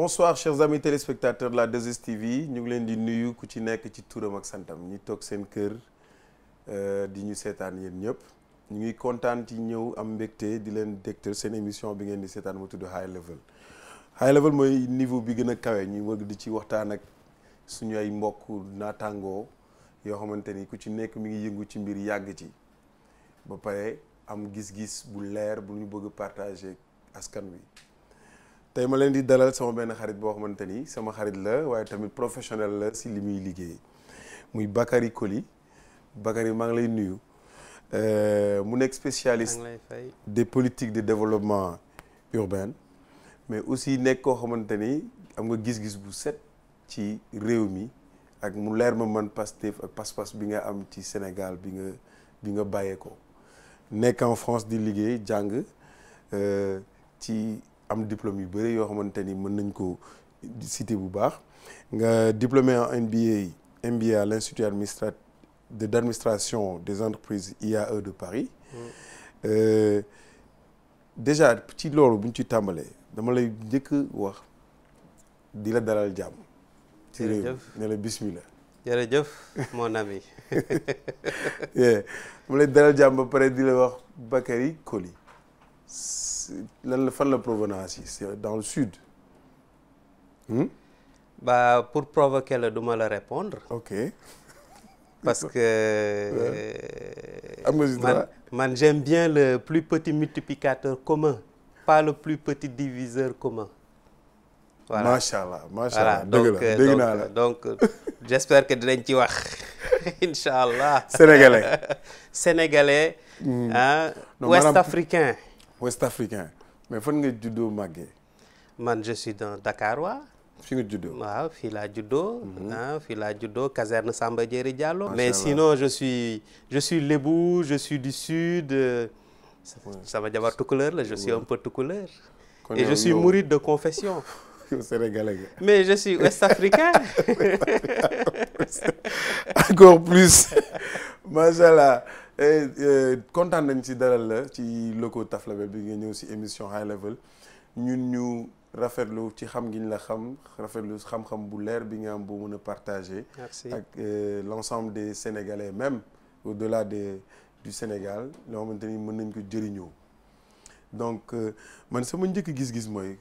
bonsoir chers amis téléspectateurs de la 2STV ñu ngi leen di nuyu ku ci nekk ci turam ak santam ñi toog seen kër di ñu seetaan yéen ñëpp ñu ngi kontaan ci ñëw am mbégte di leen dégtal seen émission bi ngeen di seetaan mu tudd High Level. High Level mooy niveau bi gën a kawe ñu wëgg di ci waxtaan ak suñu ay mbokk naataangoo yoo xamante ni ku ci nekk mi ngi yëngu ci mbir yàgg ci ba pare am gis-gis bu leer bu ñu bëgg partager askan wi. tey ma leen di dalal sama benn xarit boo xamante ni sama xarit la waaye tamit professionnel la si li muy liggéey muy Bakary Coly. Bakary maa ngi lay nuyu mu nekk spécialiste des politiques de développement urbain mais aussi nekk koo xamante ni am nga gis-gis bu set ci réew mi ak mu leer ma man Pastef ak pas-pas bi nga am ci Sénégal bi nga bàyyeekoo nekk en France di liggéey jàng ci am diplôme yu bëri yoo xamante ni mën nañ ko citer bu baax nga diplômé en MBA à l'Institut d'administration des entreprises IAE de Paris. Déjà ci loolu bu ñu ci tàmbalee dama lay njëkk wax di la dalal jàmm. ci réew ne la bismillah. jërëjëf mon ami. dama lay dalal jàmm ba pare di la wax Bakary Coly. lan la fan la provenance yi c'est dans le sud. Bah pour provoquer la duma la répondre. Ok. Parce que man j'aime bien le plus petit multiplicateur commun, pas le plus petit diviseur commun. Voilà. Machallah, machallah. Voilà. Donc j'espère que dinañ ci wax inchallah. Sénégalais. Ouest africain. Ouest africain mais fan nga juddoo màggee. Man je suis d'un Dakarois. fi nga juddoo. waaw fii laa juddoo. fii laa juddoo caserne Samba Diéry Diallo. Mais sinon je suis lébou, je suis du sud. Sama jabar tukuleur la, je suis un peu tukuleur. Et je suis mouride de confession. Sénégalais. Mais je suis ouest africain. Encore plus. Machallah. Kontaan nañ ci dalal la ci locaux Taf Label bi nga ñëw ci émission High Level ñun ñu rafetlu ci xam gi ñu la xam rafetlu xam-xam bu leer bi nga am boo mën a partager. Merci. Ak l'ensemble des Sénégalais même au-delà du Sénégal loo xamante ni mën nañ ko jëriñoo donc man sama njëkk gis-gis mooy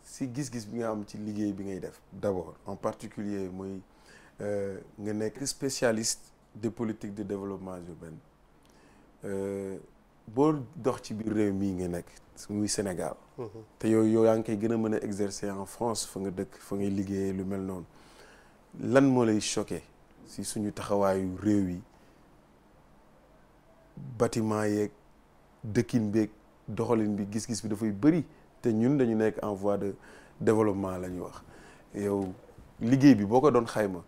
si gis-gis bi nga am ci liggéey bi ngay def d'abord en particulier mooy nga nekk spécialiste des politiques de développement urbain. boo dox ci biir réew mii nga nekk muy Sénégal. te yow yaa ngi koy gën a mën a exercer en France fa nga dëkk fa ngay liggéeyee lu mel noonu lan moo lay choqué si suñu taxawaayu réew yi bâtiment yeeg dëkkin beeg doxalin bi gis-gis bi dafay bëri te ñun dañu nekk en voie de développement la ñuy wax yow liggéey bi boo ko doon xayma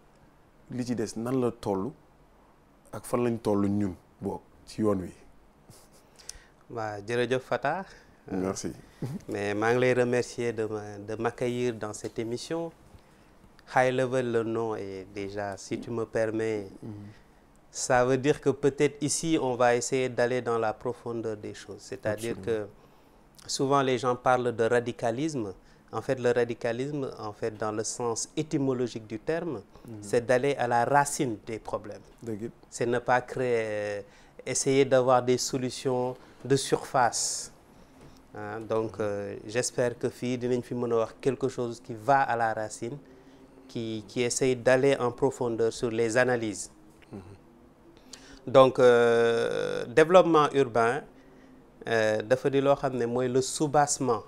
li ci des nan la toll ak fan lañ toll ñun boo ci yoon wi. Bah jërëjëf Fata. Merci. Mais maa ngi lay remercier de m'accueillir dans cette émission. High Level, le nom est déjà, si tu me permets, ça veut dire que peut-être ici on va essayer d'aller dans la profondeur des choses. C'est-à-dire que souvent les gens parlent de radicalisme. En fait, le radicalisme, en fait, dans le sens étymologique du terme, c'est d'aller à la racine des problèmes. C'est ne pas créer, essayer d'avoir des solutions de surface. Donc, j'espère que fii dinañ fi mën a wax quelque chose qui va à la racine, qui essaye d'aller en profondeur sur les analyses. Donc, développement urbain dafa di loo xam ne mooy le soubassement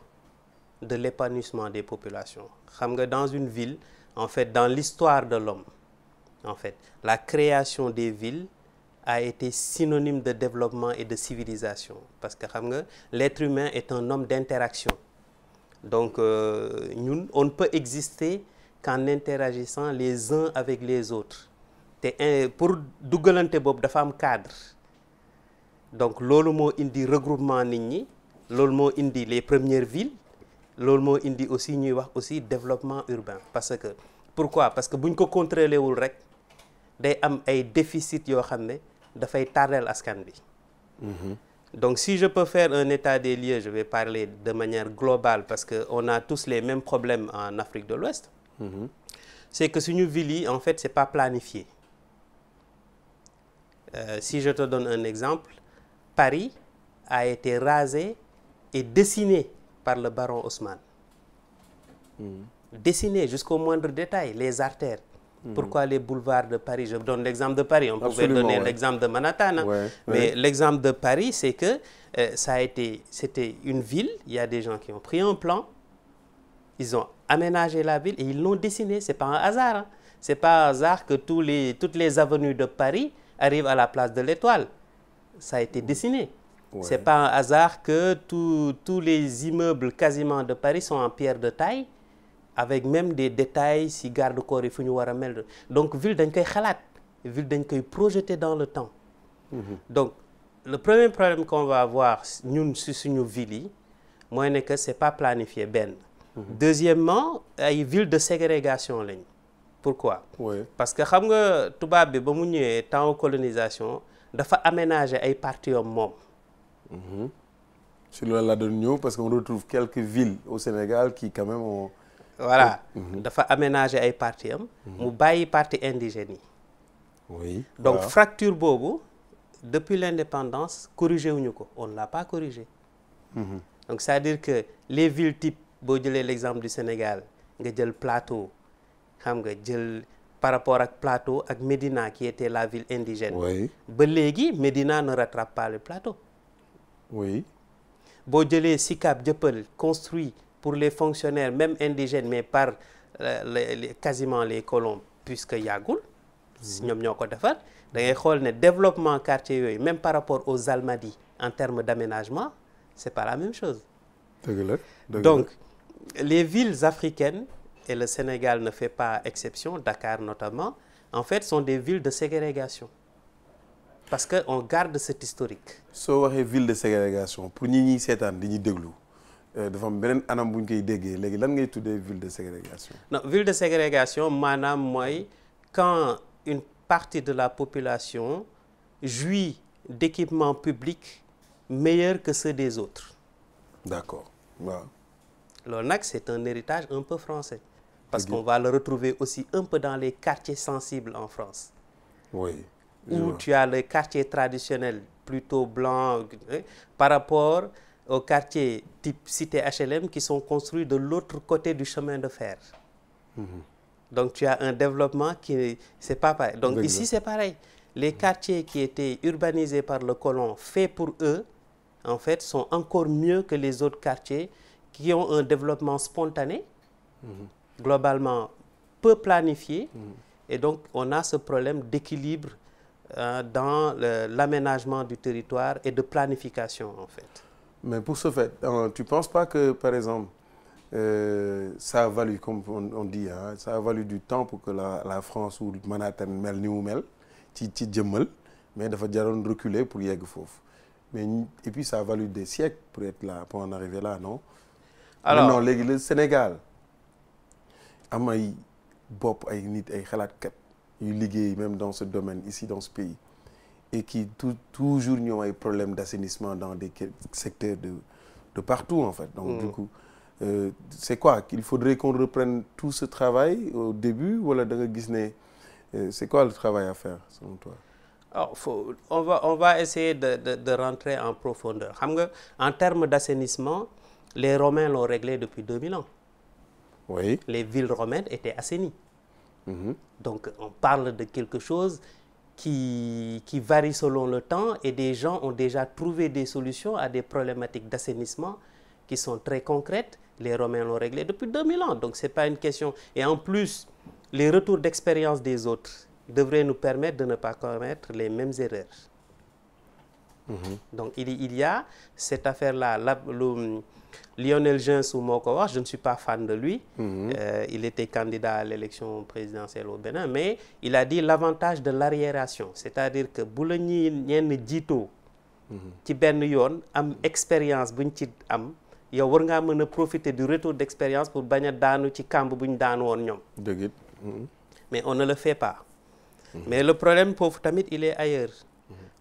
de l'épanouissement des populations. Xam nga dans une ville, en fait, dans l'histoire de l'homme, en fait, la création des villes a été synonyme de développement et de civilisation parce que xam nga l'être humain est un homme d'interaction. Donc ñun on ne peut exister qu'en interagissant les uns avec les autres te pour duggalante boobu dafa am cadre. Donc loolu moo indi regroupement nit ñi, loolu moo indi les premières villes, loolu moo indi aussi ñuy wax aussi développement urbain. Parce que pourquoi? Parce que buñ ko contrôler wul rek day am ay déficits yoo xam ne dafay tardeel askan bi. Donc si je peux faire un état des lieux, je vais parler de manière globale parce qu'on a tous les mêmes problèmes en Afrique de l'Ouest. C'est que suñu ville yi en fait c'est pas planifié. Si je te donne un exemple, Paris a été rasé et dessiné par le baron Haussmann. Dessiné jusqu'au moindre détail, les artères. Pourquoi les boulevards de Paris? Je donne l'exemple de Paris, on pouvait donner l'exemple de Manhattan. Mais l'exemple de Paris, c'est que c'était une ville, il y a des gens qui ont pris un plan, ils ont aménagé la ville et ils l'ont dessiné. C'est pas un hasard. C'est pas un hasard que toutes les avenues de Paris arrivent à la place de l'Étoile. Ça a été dessiné. C'est pas un hasard que tous les immeubles quasiment de Paris sont en pierre de taille, avec même des détails si garde-corps yi fu ñu war a mel. Donc ville dañ koy xalaat, ville dañ koy projeter dans le temps. Donc le premier problème qu'on va avoir ñun si suñu ville yi mooy ne que c'est pas planifié benn. Deuxièmement, ay ville de ségrégation lañ. Pourquoi? Parce que xam nga tubaab bi ba mu ñëwee temps colonisation dafa aménager ay parties moom. Si loolu la doon ñëw parce qu'on retrouve quelques villes au Sénégal qui quand même ont... Voilà, dafa aménager ay parties am mu bàyyi partie indigène yi. Donc fracture boobu depuis l'indépendance corrigé wuñu ko, on ne l'a pas corrigé. Donc c'est-à-dire que les villes type boo jëlee l'exemple du Sénégal nga jël Plateau xam nga jël par rapport ak Plateau ak Médina qui était la ville indigène. Ba léegi Médina ne rattrape pas le Plateau. Boo jëlee Sicap Dieuppeul construit pour les fonctionnaires même indigènes mais par quasiment les colons puisque yàggul ñoom ñoo ko defar da ngay xool ne développement quartier yooyu même par rapport aux Almadies en termes d'aménagement c'est pas la même chose. Donc les villes africaines et le Sénégal ne fait pas exception, Dakar notamment, en fait sont des villes de ségrégation parce que on garde cet historique. soo waxee ville de ségrégation pour ñi ñuy seetaan di ñuy déglu dafa am beneen anam bu ñu koy déggee léegi lan ngay tuddee ville de ségrégation. Non, ville de ségrégation maanaam mooy quand une partie de la population jouit d'équipements publics meilleurs que ceux des autres. D'accord, waaw. Loolu nag c'est un héritage un peu français parce qu'on va le retrouver aussi un peu dans les quartiers sensibles en France. Où tu as les quartiers traditionnels plutôt blancs par rapport aux quartiers type cité HLM qui sont construits de l'autre côté du chemin de fer. Donc tu as un développement qui c'est pas pareil. Donc ici c'est pareil. Les quartiers qui étaient urbanisés par le colon, faits pour eux, en fait, sont encore mieux que les autres quartiers qui ont un développement spontané, globalement peu planifié, et donc on a ce problème d'équilibre dans l'aménagement du territoire et de planification en fait. Mais pour ce fait, tu ne penses pas que par exemple ça a valu, comme on dit, ça a valu du temps pour que la France ou Manhattan mel ni mu mel ci jëmmal mais dafa jaroon reculer pour yegg foofu. Mais et puis ça a valu des siècles pour être là, pour en arriver là, non? Alors non, léegi le Sénégal am ay bopp ay nit ay xalaatkat yu liggéey même dans ce domaine ici dans ce pays et qui toujours ñoom ay problèmes d'assainissement dans des secteurs de partout en fait. Donc du coup c'est quoi qu'il faudrait qu'on reprenne tout ce travail au début wala da nga gis ne c'est quoi le travail à faire selon toi? Alors, on va essayer de rentrer en profondeur. Xam nga en termes d'assainissement, les Romains l'ont réglé depuis 2000 ans. Oui. Les villes romaines étaient assainies. Donc on parle de quelque chose qui varie selon le temps et des gens ont déjà trouvé des solutions à des problématiques d'assainissement qui sont très concrètes. Les Romains l'ont réglé depuis 2000 ans. Donc c'est pas une question. Et en plus, les retours d'expérience des autres devrait nous permettre de ne pas commettre les mêmes erreurs. Donc il y a cette affaire-là. Lionel Jospin moo ko wax, je ne suis pas fan de lui. Il était candidat à l'élection présidentielle au Bénin, mais il a dit l'avantage de l'arriération, c'est-à-dire que bu la ñenn jiitoo ci benn yoon am expérience buñ ci am yow war ngaa mën a profiter du retour d'expérience pour bañ a daanu ci kàmb buñ daanu woon ñoom. Dëgg it. Mais on ne le fait pas. Mais le problème foofu tamit il est ailleurs.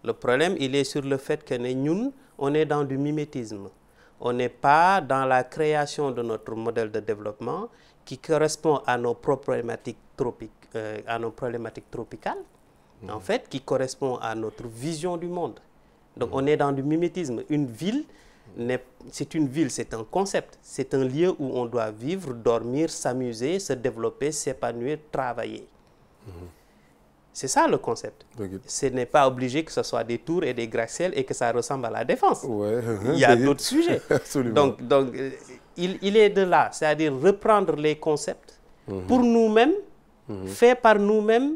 Le problème, il est sur le fait que nous, on est dans du mimétisme. On n'est pas dans la création de notre modèle de développement qui correspond à nos problématiques tropicales, en fait, qui correspond à notre vision du monde. Donc, on est dans du mimétisme. Une ville, c'est un concept. C'est un lieu où on doit vivre, dormir, s'amuser, se développer, s'épanouir, travailler. C'est ça le concept. Ce n'est pas obligé que ce soit des tours et des gratte-ciels et que ça ressemble à la Défense. Ouais. Il y a d'autres sujets. Absolument. Donc il est de là, c'est-à-dire reprendre les concepts pour nous-mêmes, faits par nous-mêmes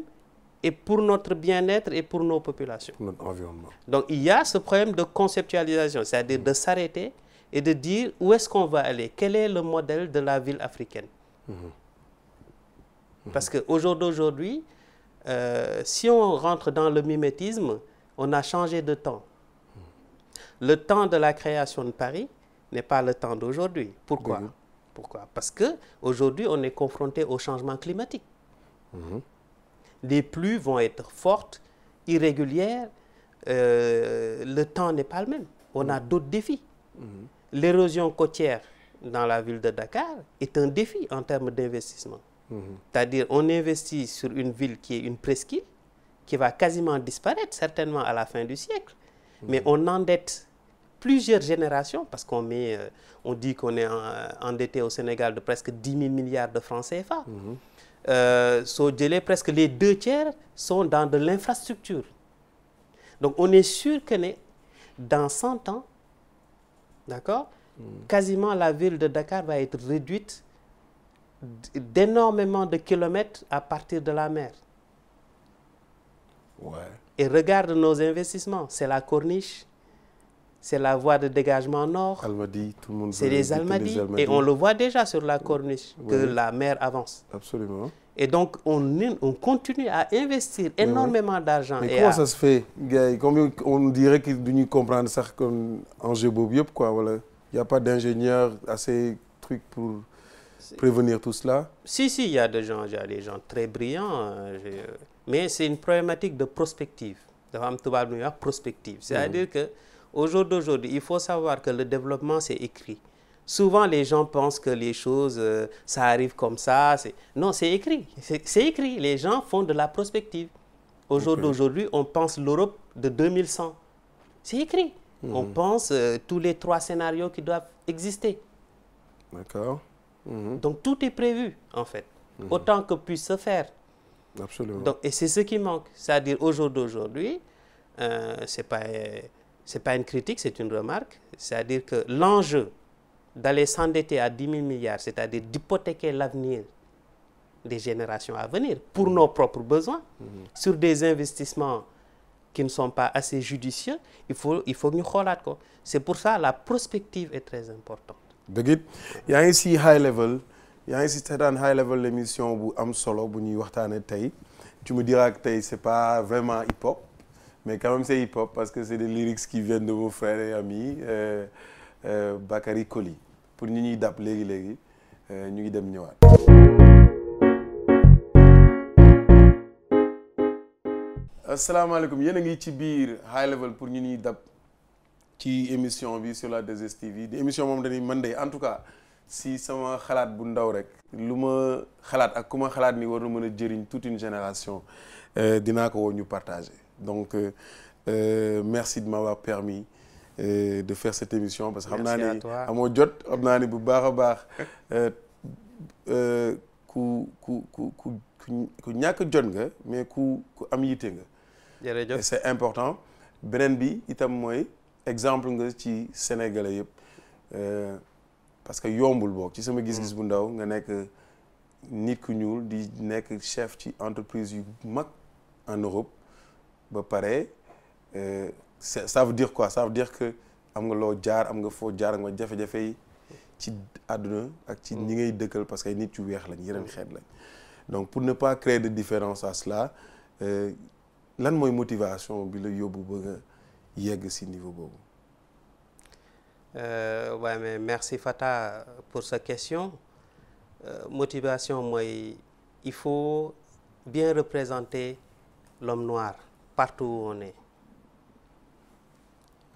et pour notre bien-être et pour nos populations. Notre environnement. Donc il y a ce problème de conceptualisation, c'est-à-dire de s'arrêter et de dire où est-ce qu'on va aller, quel est le modèle de la ville africaine. Parce qu'au jour d'aujourd'hui, si on rentre dans le mimétisme, on a changé de temps. Le temps de la création de Paris n'est pas le temps d'aujourd'hui. Pourquoi? Pourquoi? Parce qu'aujourd'hui, on est confronté au changement climatique. Les pluies vont être fortes, irrégulières, le temps n'est pas le même. On a d'autres défis. L'érosion côtière dans la ville de Dakar est un défi en termes d'investissement. C'est-à-dire on investit sur une ville qui est une presqu'île, qui va quasiment disparaître certainement à la fin du siècle. Mais on endette plusieurs générations, parce qu'on dit qu'on est endetté au Sénégal de presque 10 000 milliards de francs CFA. Presque les 2/3 sont dans de l'infrastructure. Donc on est sûr que dans 100 ans, d'accord, quasiment la ville de Dakar va être réduite d'énormément de kilomètres à partir de la mer. Ouais. Et regarde nos investissements, c'est la corniche, c'est la voie de dégagement nord, Almadies, tout le monde c'est les Almadies, et on le voit déjà sur la corniche, que la mer avance. Absolument. Et donc, on continue à investir énormément d'argent. Mais comment ça se fait, gars? Comme on dirait qu'ils doivent comprendre ça comme enjeu bobiop, quoi. Voilà. Il n'y a pas d'ingénieur assez truc pour prévenir tout cela? Si, il y a des gens très brillants, mais c'est une problématique de prospective. Prospective. C'est-à-dire qu'au jour d'aujourd'hui, il faut savoir que le développement, c'est écrit. Souvent, les gens pensent que les choses, ça arrive comme ça. Non, c'est écrit. C'est écrit. Les gens font de la prospective. Au jour d'aujourd'hui, on pense l'Europe de 2100. C'est écrit. On pense tous les 3 scénarios qui doivent exister. D'accord. Donc, tout est prévu, en fait. Autant que puisse se faire. Absolument. Donc, et c'est ce qui manque. C'est-à-dire, au jour d'aujourd'hui, c'est pas une critique, c'est une remarque. C'est-à-dire que l'enjeu d'aller s'endetter à 10 000 milliards, c'est-à-dire d'hypothéquer l'avenir des générations à venir pour nos propres besoins, sur des investissements qui ne sont pas assez judicieux, il faut que nous regardions. C'est pour ça que la prospective est très importante. Il y a ici High Level, il y a ici High Level l'émission bu am solo bu ñuy waxtaane tey. Tu me diras que tey c'est pas vraiment hip-hop, mais quand même c'est hip-hop parce que c'est des lyrics qui viennent de vos frères et amis, Bakary Koli. Pour ñu ñuy dab léegi ñu ngi dem ñëwaat. Asalaamaaleykum, yéen a ngi ci biir High Level pour ñu ñuy dab ci émission bi sur la 2STV di émission moom dañuy man de en tout cas si sama xalaat bu ndaw rek lu ma xalaat ak ku ma xalaat ni war na mën a jëriñ toute une génération dinaa ko woo ñu partager. Donc merci de m'avoir permis de faire cette émission parce que xam naa ni amoo jot xam naa ni bu baax a baax ku ñàkk jot nga mais ku am yitte nga. jërëjëf c'est important. Beneen bi itam mooy exemple nga ci Sénégalais yëpp parce que yombul boog ci sama gis-gis bu ndaw nga nekk nit ku ñuul di nekk chef ci entreprise yu mag en Europe ba pare ça veut dire quoi? Ça veut dire que am nga loo jaar am nga foo jaar am nga jafe-jafe yi ci àdduna ak ci ñi ngay dëkkal parce que ay nit yu weex lañ yeneen xeet lañ. Donc pour ne pas créer de différence à cela lan mooy motivation bi la yóbbu ba nga yegg ci niveau boobu? Ouais, mais merci Fata pour cette question. Motivation mooy il faut bien représenter l'homme noir partout où on est.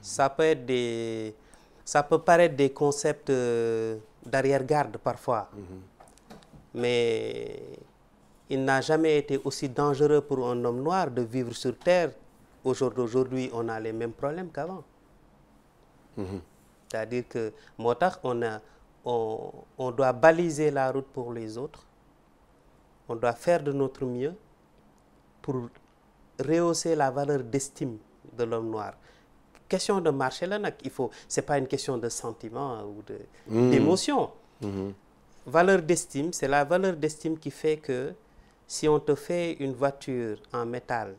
ça peut paraître des concepts d'arrière-garde parfois, mais il n'a jamais été aussi dangereux pour un homme noir de vivre sur Terre. Aujourd'hui, on a les mêmes problèmes qu'avant. C'est-à-dire que moo tax on doit baliser la route pour les autres. On doit faire de notre mieux pour rehausser la valeur d'estime de l'homme noir. Question de marché là nag, c'est pas une question de sentiment ou d'émotion. Valeur d'estime, c'est la valeur d'estime qui fait que si on te fait une voiture en métal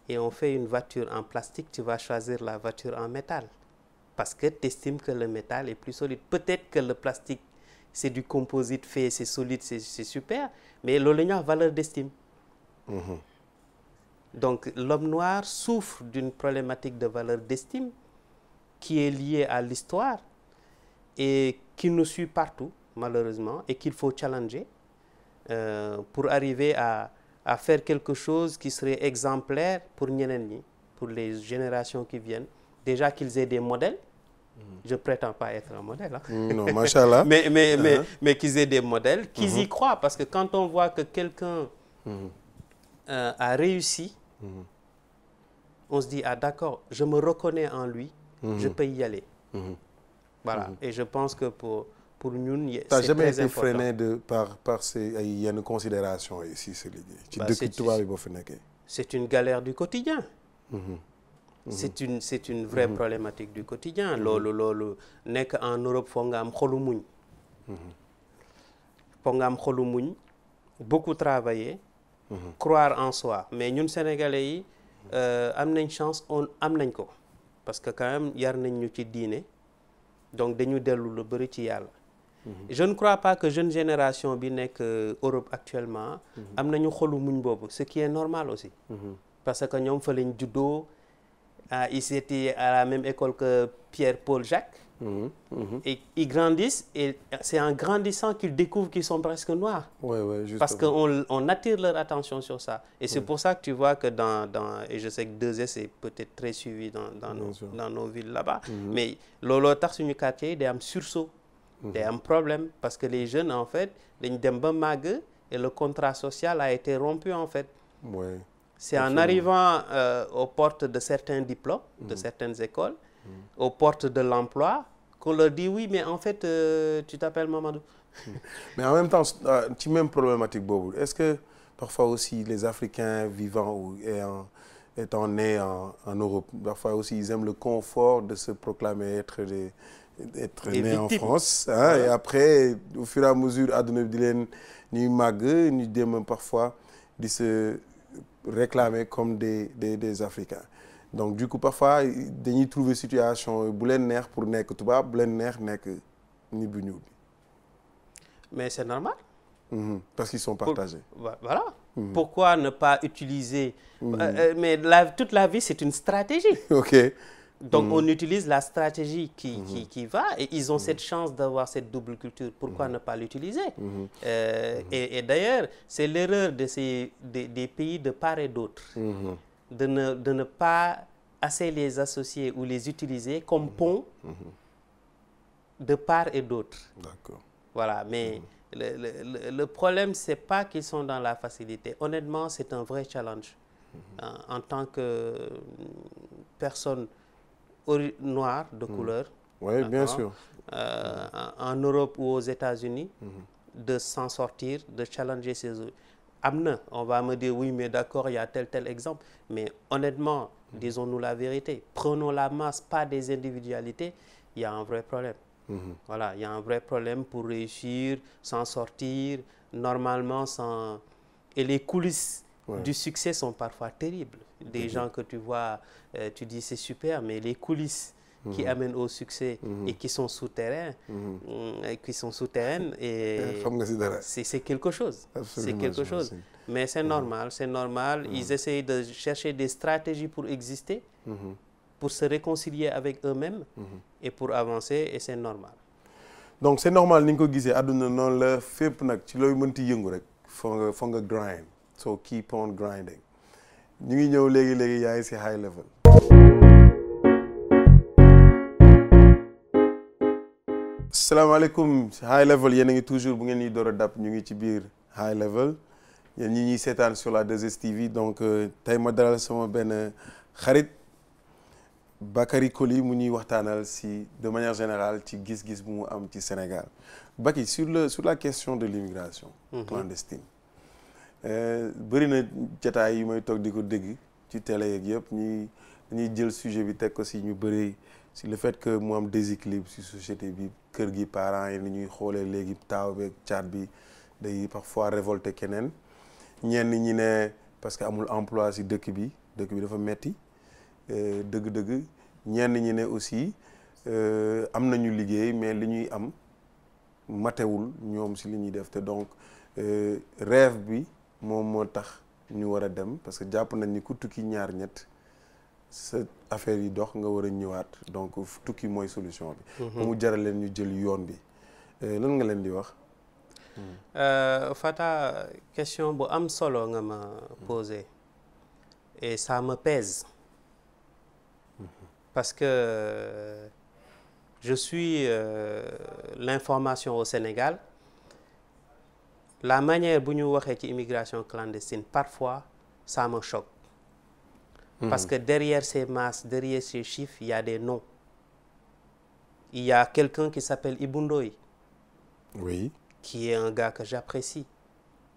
et on fait une voiture en plastique, tu vas choisir la voiture en métal parce que tu estimes que le métal est plus solide. Peut-être que le plastique, c'est du composite fait, c'est solide, c'est super, mais loolu la ñuy wax valeur d'estime. Donc l'homme noir souffre d'une problématique de valeur d'estime qui est liée à l'histoire et qui nous suit partout, malheureusement, et qu'il faut challenger pour arriver à faire quelque chose qui serait exemplaire pour ñeneen ñi, pour les générations qui viennent. Déjà qu'ils aient des modèles. Je prétends pas être un modèle. Non, machallah. mais qu'ils aient des modèles, qu'ils y croient. Parce que quand on voit que quelqu'un a réussi, on se dit, ah d'accord, je me reconnais en lui, je peux y aller. Voilà. Et je pense que pour ñun, c'est très important. T'as jamais été freiné par ces yenn considérations ici, c'est liggéey. ci dëkk tubaab yi boo fi nekkee. C'est une galère du quotidien. C'est une vraie problématique du quotidien. loolu nekk en Europe foog nga am xolu muñ. Foog nga am xolu muñ, beaucoup travailler, croire en soi. Mais ñun Sénégalais yi am nañ chance, am nañ ko parce que quand même yar nañ ñu ci diine, donc dañu dellu lu bëri ci yàlla. Je ne crois pas que jeune génération bi nekk Europe actuellement am nañu xolu muñ boobu, ce qui est normal aussi. Parce que ñoom fa lañ juddoo. Ils étaient à la même école que Pierre, Paul, Jacques. Et ils grandissent et c'est en grandissant qu'ils découvrent qu'ils sont presque noirs. Justement. Parce qu'on attire leur attention sur ça. Et c'est pour ça que tu vois que et je sais que 2S est peut-être très suivi dans nos villes là-bas. Mais looloo tax suñu quartier yi day am sursaut. Day am problème parce que les jeunes en fait dañ dem ba màgg et le contrat social a été rompu en fait. C'est en arrivant aux portes de certains diplômes, de certaines écoles, aux portes de l'emploi, qu'on leur dit oui, mais en fait, tu t'appelles Mamadou. Mais en même temps, ci même problématique boobu, est-ce que parfois aussi les Africains vivant ou étant nés en Europe, parfois aussi ils aiment le confort de se proclamer être nés en France, hein, et après, au fur et à mesure, àdduna bi di leen ñuy màgg, ñu dem parfois di se réclamés comme des Africains. Donc du coup parfois dañuy trouver situation bu leen neex pour nekk tubaab, bu leen neex nekk nit bu ñuul bi. Mais c'est normal. Parce qu'ils sont partagés. Voilà. Pourquoi ne pas utiliser mais toute la vie c'est une stratégie. OK. Donc on utilise la stratégie qui va et ils ont cette chance d'avoir cette double culture. Pourquoi ne pas l'utiliser? Et d'ailleurs, c'est l'erreur des pays de part et d'autre de ne pas assez les associer ou les utiliser comme pont de part et d'autre. D'accord. Voilà, mais le problème, c'est pas qu'ils sont dans la facilité. Honnêtement, c'est un vrai challenge. En tant que personne noire de couleur. Oui, bien sûr. En Europe ou aux États-Unis, de s'en sortir, de challenger ces autres. On va me dire oui, mais d'accord, il y a tel exemple. Mais honnêtement, disons-nous la vérité. Prenons la masse, pas des individualités. Il y a un vrai problème. Voilà, il y a un vrai problème pour réussir, s'en sortir, normalement sans... Et les coulisses du succès sont parfois terribles. Des gens que tu vois, tu dis c'est super, mais les coulisses qui amènent au succès et qui sont souterraines, et c'est quelque chose. C'est quelque chose. Mais c'est normal, c'est normal. Ils essayent de chercher des stratégies pour exister, pour se réconcilier avec eux-mêmes et pour avancer, et c'est normal. Donc c'est normal ni nga ko gisee àdduna noonu la fépp nag ci looy mënti yëngu rek foog nga grind. So keep on grinding. ñu ngi ñëw léegi yaa ngi si high level. salaamaaleykum high level yéen a ngi toujours bu ngeen ñuy door a dab ñu ngi ci biir high level yéen ñi ñuy seetaan sur la 2STV donc tey ma dalal sama benn xarit Bakary Coly mu ñuy waxtaanal si de manière générale ci gis-gis bu mu am ci Sénégal Bakary sur la question de l'immigration clandestine bëri na jotaay yi may toog di ko dégg ci télé yeeg yëpp dañuy jël sujet bi teg ko si ñu bëri si le fait que mu am déséquilibre si société bi kër gi parents yi ni ñuy xoolee léegi taaw beeg caat bi day parfois révolté keneen ñenn ñi ne parce que amul emploi si dëkk bi dafa metti dëgg-dëgg ñenn ñi ne aussi am nañu liggéey mais li ñuy am matewul ñoom si li ñuy def te donc rêve bi moom moo tax ñu war a dem parce que jàpp nañ ni ku tukki ñaar ñett sa affaire yi dox nga war a ñëwaat donc tukki mooy solution bi. ba mu jaral leen ñu jël yoon bi lan nga leen di wax. Fata question bu am solo nga ma posé et ça me pèse parce que je suis l'information au Sénégal la manière bu ñu waxee ci immigration clandestine parfois ça me choque. Parce que derrière ces masses, derrière ces chiffres, il y a des noms. Il y a quelqu'un qui s'appelle Ibou Ndoye. Oui. Qui est un gars que j'apprécie.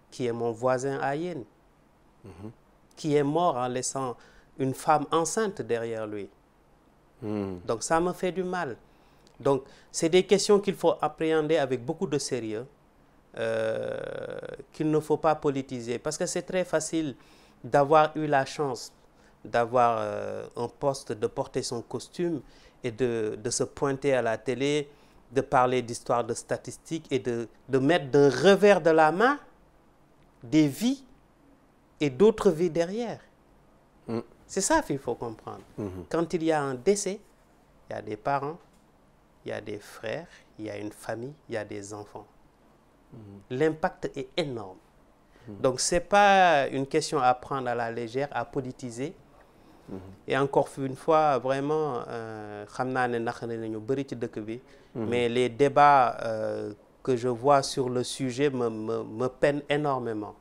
Qui est mon voisin à Yène. Qui est mort en laissant une femme enceinte derrière lui. Donc ça me fait du mal. Donc c'est des questions qu'il faut appréhender avec beaucoup de sérieux. Qu'il ne faut pas politiser. Parce que c'est très facile d'avoir eu la chance d'avoir un poste, de porter son costume et de se pointer à la télé, de parler d'histoire, de statistiques et de mettre d'un revers de la main des vies et d'autres vies derrière. C'est ça qu'il faut comprendre. Quand il y a un décès, il y a des parents, il y a des frères, il y a une famille, il y a des enfants. L'impact est énorme. Donc ce n'est pas une question à prendre à la légère, à politiser. Et encore une fois vraiment xam naa ne naqari nañu bëri ci dëkk bi. Mais les débats que je vois sur le sujet me peinent énormément.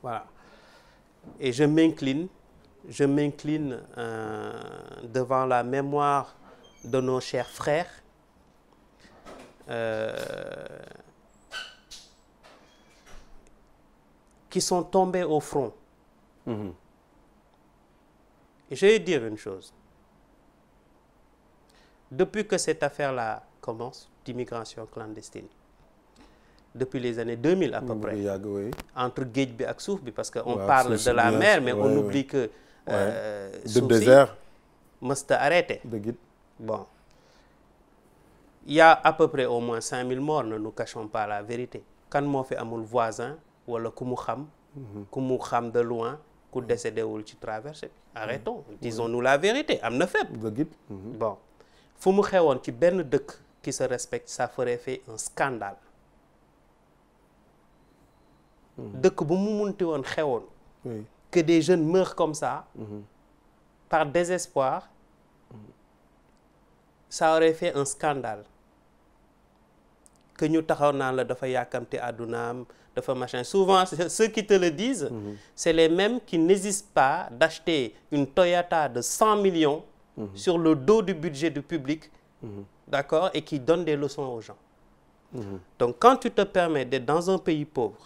Voilà. Et je m'incline devant la mémoire de nos chers frères qui sont tombés au front. Et je vais dire une chose. Depuis que cette affaire-là commence, d'immigration clandestine, depuis les années 2000 à peu près, entre géej bi ak suuf bi parce que on parle de la mer, mais on oublie que suuf si mësta arrêté. Bon. Il y a à peu près au moins 5000 morts, ne nous cachons pas la vérité. Kan moo fi amul voisin wala ku mu xam de loin ku décédé wul ci traversée bi. Arrêtons, disons-nous la vérité, am na fépp. Bon, fu mu xewoon ci benn dëkk qui se respecte, ça ferait fait un scandale. Dëkk bu mu munti woon xewoon, que des jeunes meurent comme ça, par désespoir, ça aurait fait un scandale. Que ñu taxaw naan la dafa yàkkamte àddunaam, dafa machin. Souvent, ceux qui te le disent, c'est les mêmes qui n'hésitent pas d'acheter une Toyota de 100 millions sur le dos du budget du public, d'accord, et qui donnent des leçons aux gens. Donc, quand tu te permets d'être dans un pays pauvre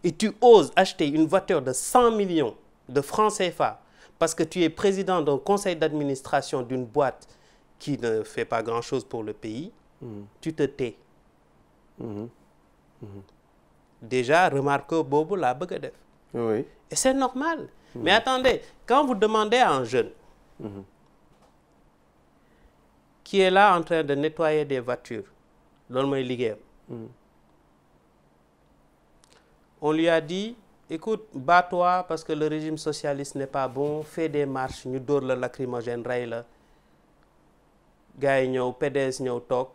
et tu oses acheter une voiture de 100 millions de francs CFA parce que tu es président d'un conseil d'administration d'une boîte qui ne fait pas grand-chose pour le pays, tu te tais. Déjà, remarque boobu laa bëgg a def. Oui. Et c'est normal. Mais attendez, quand vous demandez à un jeune qui est là en train de nettoyer des voitures, loolu mooy liggéeyam, on lui a dit, écoute, bats-toi parce que le régime socialiste n'est pas bon, fais des marches, ñu dóor la lacrymogène, rey la, gars yi ñëw, PDS ñëw toog.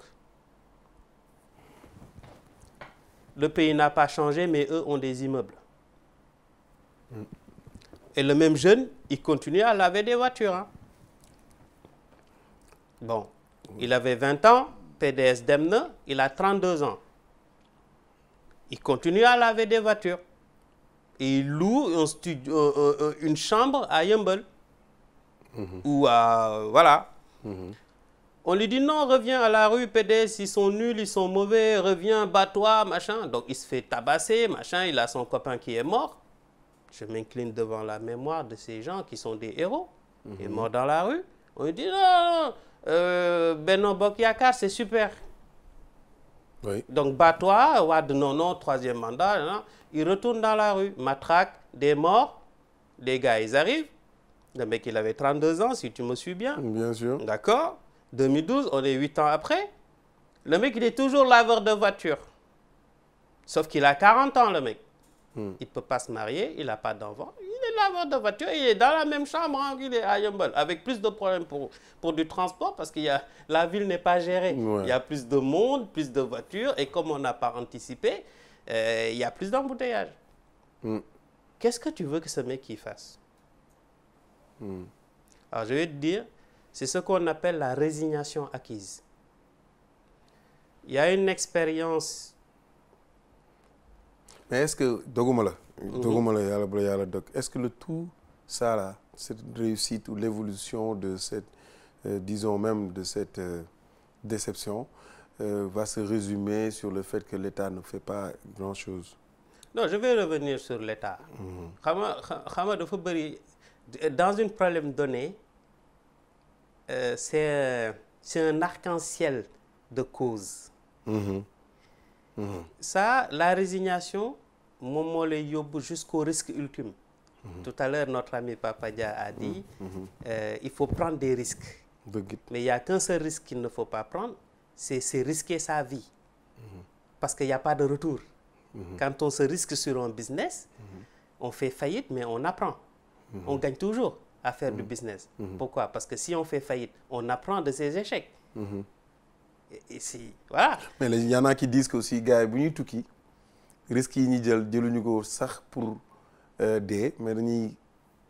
Le pays n'a pas changé, mais eux ont des immeubles. Et le même jeune, il continue à laver des voitures. Hein. Bon, il avait 20 ans, PDS dem na, il a 32 ans. Il continue à laver des voitures. Et il loue une chambre à Yeumbeul. Ou à... Voilà. On lui dit non, reviens à la rue, PDS, ils sont nuls, ils sont mauvais, reviens, bats-toi, machin. Donc il se fait tabasser, machin, il a son copain qui est mort. Je m'incline devant la mémoire de ces gens qui sont des héros. Il est mort dans la rue. On lui dit non, Benno Bokk Yakaar, c'est super. Oui. Donc bats-toi, Wade non, troisième mandat. Non. Il retourne dans la rue, matraque, des morts, les gars, ils arrivent. Le mec, il avait 32 ans, si tu me suis bien. Bien sûr. D'accord. 2012, on est 8 ans après. Le mec, il est toujours laveur de voiture. Sauf qu'il a 40 ans, le mec. Il ne peut pas se marier, il n'a pas d'enfant. Il est laveur de voiture, il est dans la même chambre qu'il est à Yeumbeul, avec plus de problèmes pour du transport, parce que la ville n'est pas gérée. Ouais. Il y a plus de monde, plus de voitures, et comme on n'a pas anticipé, il y a plus d'embouteillages. Qu'est-ce que tu veux que ce mec y fasse? Alors, je vais te dire, c'est ce qu'on appelle la résignation acquise. Il y a une expérience. Mais est-ce que est-ce que le tout ça là, cette réussite ou l'évolution de cette disons même de cette déception va se résumer sur le fait que l'État ne fait pas grand-chose? Non, je vais revenir sur l'État. Xam nga dafa bëri dans un problème donné, c'est un arc-en-ciel de causes. Ça, la résignation, moom moo lay yóbbu jusqu'au risque ultime. Tout à l'heure, notre ami Papa Dia a dit il faut prendre des risques. Mais il n'y a qu'un seul risque qu'il ne faut pas prendre, c'est risquer sa vie. Parce qu'il n'y a pas de retour. Quand on se risque sur un business, on fait faillite, mais on apprend. On gagne toujours à faire du business. Pourquoi? Parce que si on fait faillite, on apprend de ses échecs. Et si, voilà. Mais il y en a qui disent que aussi gars yi bu ñuy tukki risques yi ñuy jëluñu ko sax pour dee, mais dañuy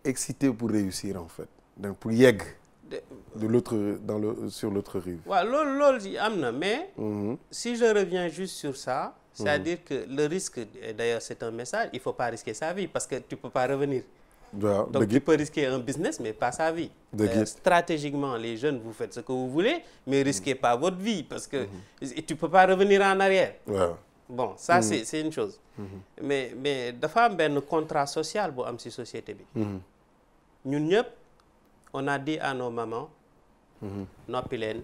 excité pour réussir en fait, donc pour yegg de l'autre sur l'autre rive. waaw loolu am na, mais si je reviens juste sur ça, c'est-à-dire que le risque, et d'ailleurs c'est un message, il faut pas risquer sa vie parce que tu peux pas revenir. waaw donc tu peux risquer un business mais pas sa vie. Stratégiquement, les jeunes, vous faites ce que vous voulez, mais risquez pas votre vie parce que tu peux pas revenir en arrière. waaw. Bon, ça c'est une chose. Mais dafa am benn contrat social bu am ci société bi. Ñun ñëpp on a dit à nos mamans, noppi leen,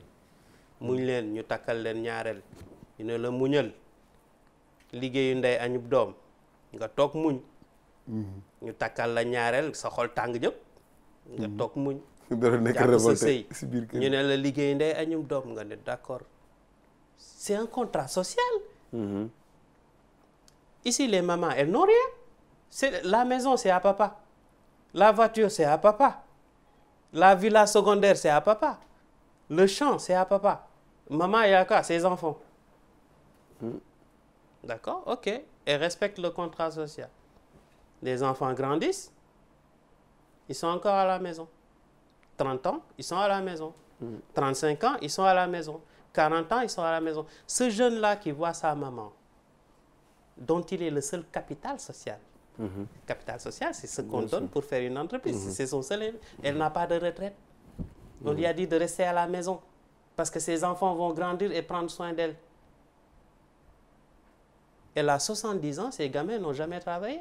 muñ leen, ñu takkal leen ñaareel, ñu ne la muñal, liggéeyu ndey añub doom, nga toog muñ. ñu takkal la ñaareel, sa xol tàng jëpp, nga toog muñ. jàpp sa sëy, ñu ne la liggéeyu ndey añub doom, nga ne d'accord. C'est un contrat social. Ici, les mamans, elles n'ont rien. La maison, c'est à papa. La voiture, c'est à papa. La villa secondaire, c'est à papa. Le champ, c'est à papa. Maman, il y a quoi? Ses enfants. D'accord? OK. Et respecte le contrat social. Les enfants grandissent. Ils sont encore à la maison. 30 ans, ils sont à la maison. 35 ans, ils sont à la maison. 40 ans, ils sont à la maison. Ce jeune-là qui voit sa maman, dont il est le seul capital social. Capital social, c'est ce qu'on donne pour faire une entreprise. C'est son seul. Elle n'a pas de retraite. On lui a dit de rester à la maison parce que ses enfants vont grandir et prendre soin d'elle. Elle a 70 ans, ses gamins n'ont jamais travaillé.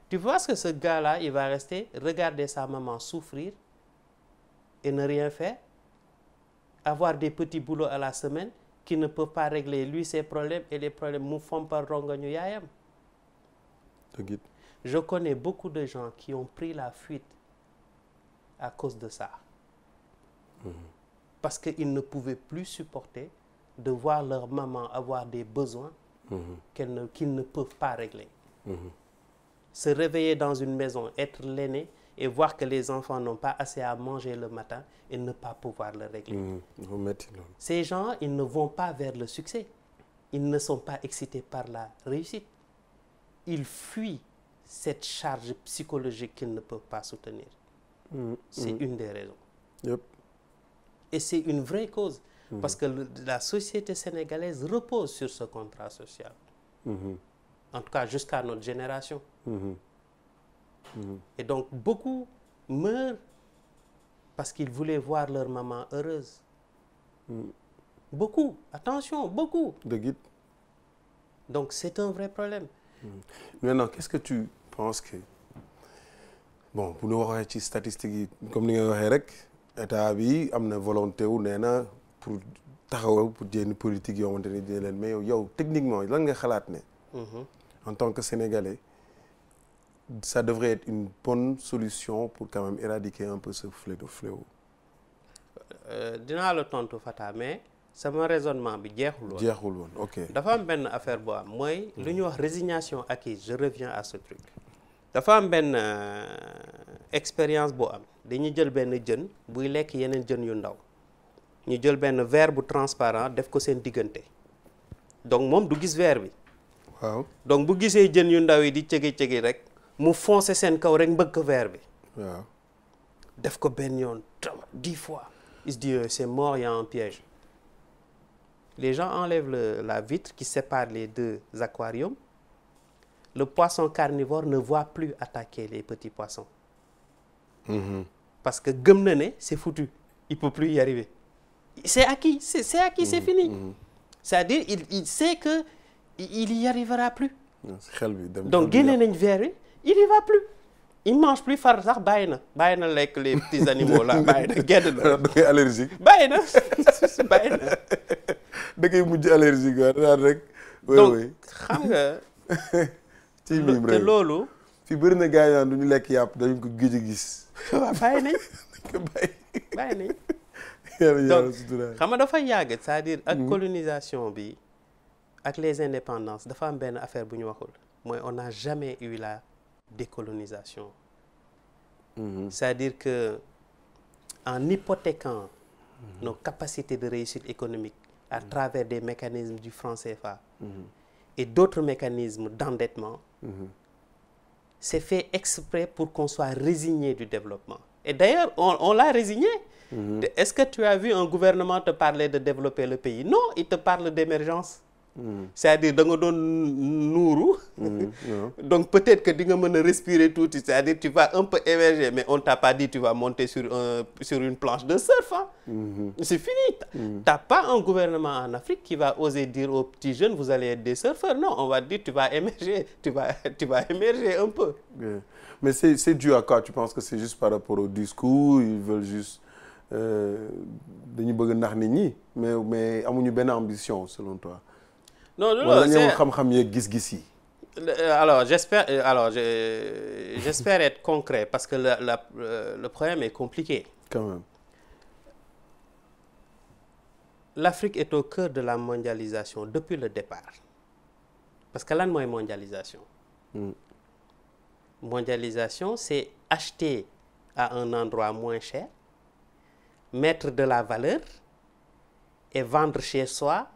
Tu vois que ce gars-là, il va rester, regarder sa maman souffrir et ne rien faire, avoir des petits boulots à la semaine qui ne peuvent pas régler lui ses problèmes et les problèmes mu font par rongoñu yaayam. Je connais beaucoup de gens qui ont pris la fuite à cause de ça. Parce qu'ils ne pouvaient plus supporter de voir leur maman avoir des besoins qu'ils ne peuvent pas régler. Se réveiller dans une maison, être l'aîné et voir que les enfants n'ont pas assez à manger le matin et ne pas pouvoir le régler. Ces gens, ils ne vont pas vers le succès. Ils ne sont pas excités par la réussite. Ils fuient cette charge psychologique qu'ils ne peuvent pas soutenir. C'est une des raisons. Et c'est une vraie cause. Parce que la société sénégalaise repose sur ce contrat social. En tout cas, jusqu'à notre génération. Et donc, beaucoup meurent parce qu'ils voulaient voir leur maman heureuse. Beaucoup, attention, beaucoup. Donc, c'est un vrai problème. Maintenant, qu'est-ce que tu penses que... Bon, pour nous voir les statistiques, comme nous l'avons dit, l'État a une volonté pour taxawal pour une politique yoo xamante ni dina leen mais yow techniquement lan nga xalaat ne en tant que Sénégalais ça devrait être une bonne solution pour quand même éradiquer un peu ce fléau. dinaa la tontu Fata mais sama raisonnement bi jeexul woon ok dafa am benn affaire boo am mooy lu ñuy wax résignation acquise. Je reviens à ce truc. dafa am benn expérience boo am dañuy jël benn jën buy lekk yeneen jën yu ndaw ñu jël benn verre bu transparent def ko seen diggante donc moom du gis verre bi. waaw donc bu gisee jën yu ndaw yi di cëgi rek mu foncé seen kaw rek mbëkk verre bi. waaw def ko benn yoon 10 fois. il se dit c'est mort, il y a un piège. Les gens enlèvent la vitre qui sépare les deux aquariums. Le poisson carnivore ne voit plus attaquer les petits poissons. Parce que gëm na ne c'est foutu, il peut plus y arriver. C'est acquis, c'est fini. C'est-à-dire il sait que il y arrivera plus. Donc génne nañ verre bi, il y va plus. Il mange plus far sax bàyyi na lekk les petits animaux là bàyyi na gedd na. da ngay allergique. bàyyi na. da ngay mujj allergique waaw rek. donc xam nga. ci miim rek te loolu. fi bëri na gars yi naan du ñu lekk yàpp dañu ko gëj a gis. waaw bàyyi nañ. bàyyi nañ. donc xam nga dafa yàgg c'est-à-dire ak colonisation bi ak les indépendances dafa am benn affaire bu ñu waxul mooy on n'a jamais eu la décolonisation. C'est-à-dire que en hypothéquant nos capacités de réussite économique à travers des mécanismes du franc CFA et d'autres mécanismes d'endettement, c'est fait exprès pour qu'on soit résigné du développement. Et d'ailleurs, on l'a résigné. Est-ce que tu as vu un gouvernement te parler de développer le pays? Non, il te parle d'émergence. C'est-à-dire da nga doon nuuru. Donc peut-être que di nga mën a respirer tuuti, c'est-à-dire tu vas un peu émerger, mais on t'a pas dit tu vas monter sur une planche de surf. C'est fini. T'as pas un gouvernement en Afrique qui va oser dire aux petits jeunes vous allez être des surfeurs. Non, on va dire tu vas émerger, tu vas émerger un peu. Mais c'est dû à quoi? Tu penses que c'est juste par rapport au discours, ils veulent juste dañu bëgg nax nit ñi mais amuñu benn ambition selon toi? Non, c'est xam-xam yeeg gis-gis yi. Alors j'espère être concret parce que le problème est compliqué. Quand même. L'Afrique est au cœur de la mondialisation depuis le départ. Parce que lan mooy mondialisation. Mondialisation, c'est acheter à un endroit moins cher, mettre de la valeur et vendre chez soi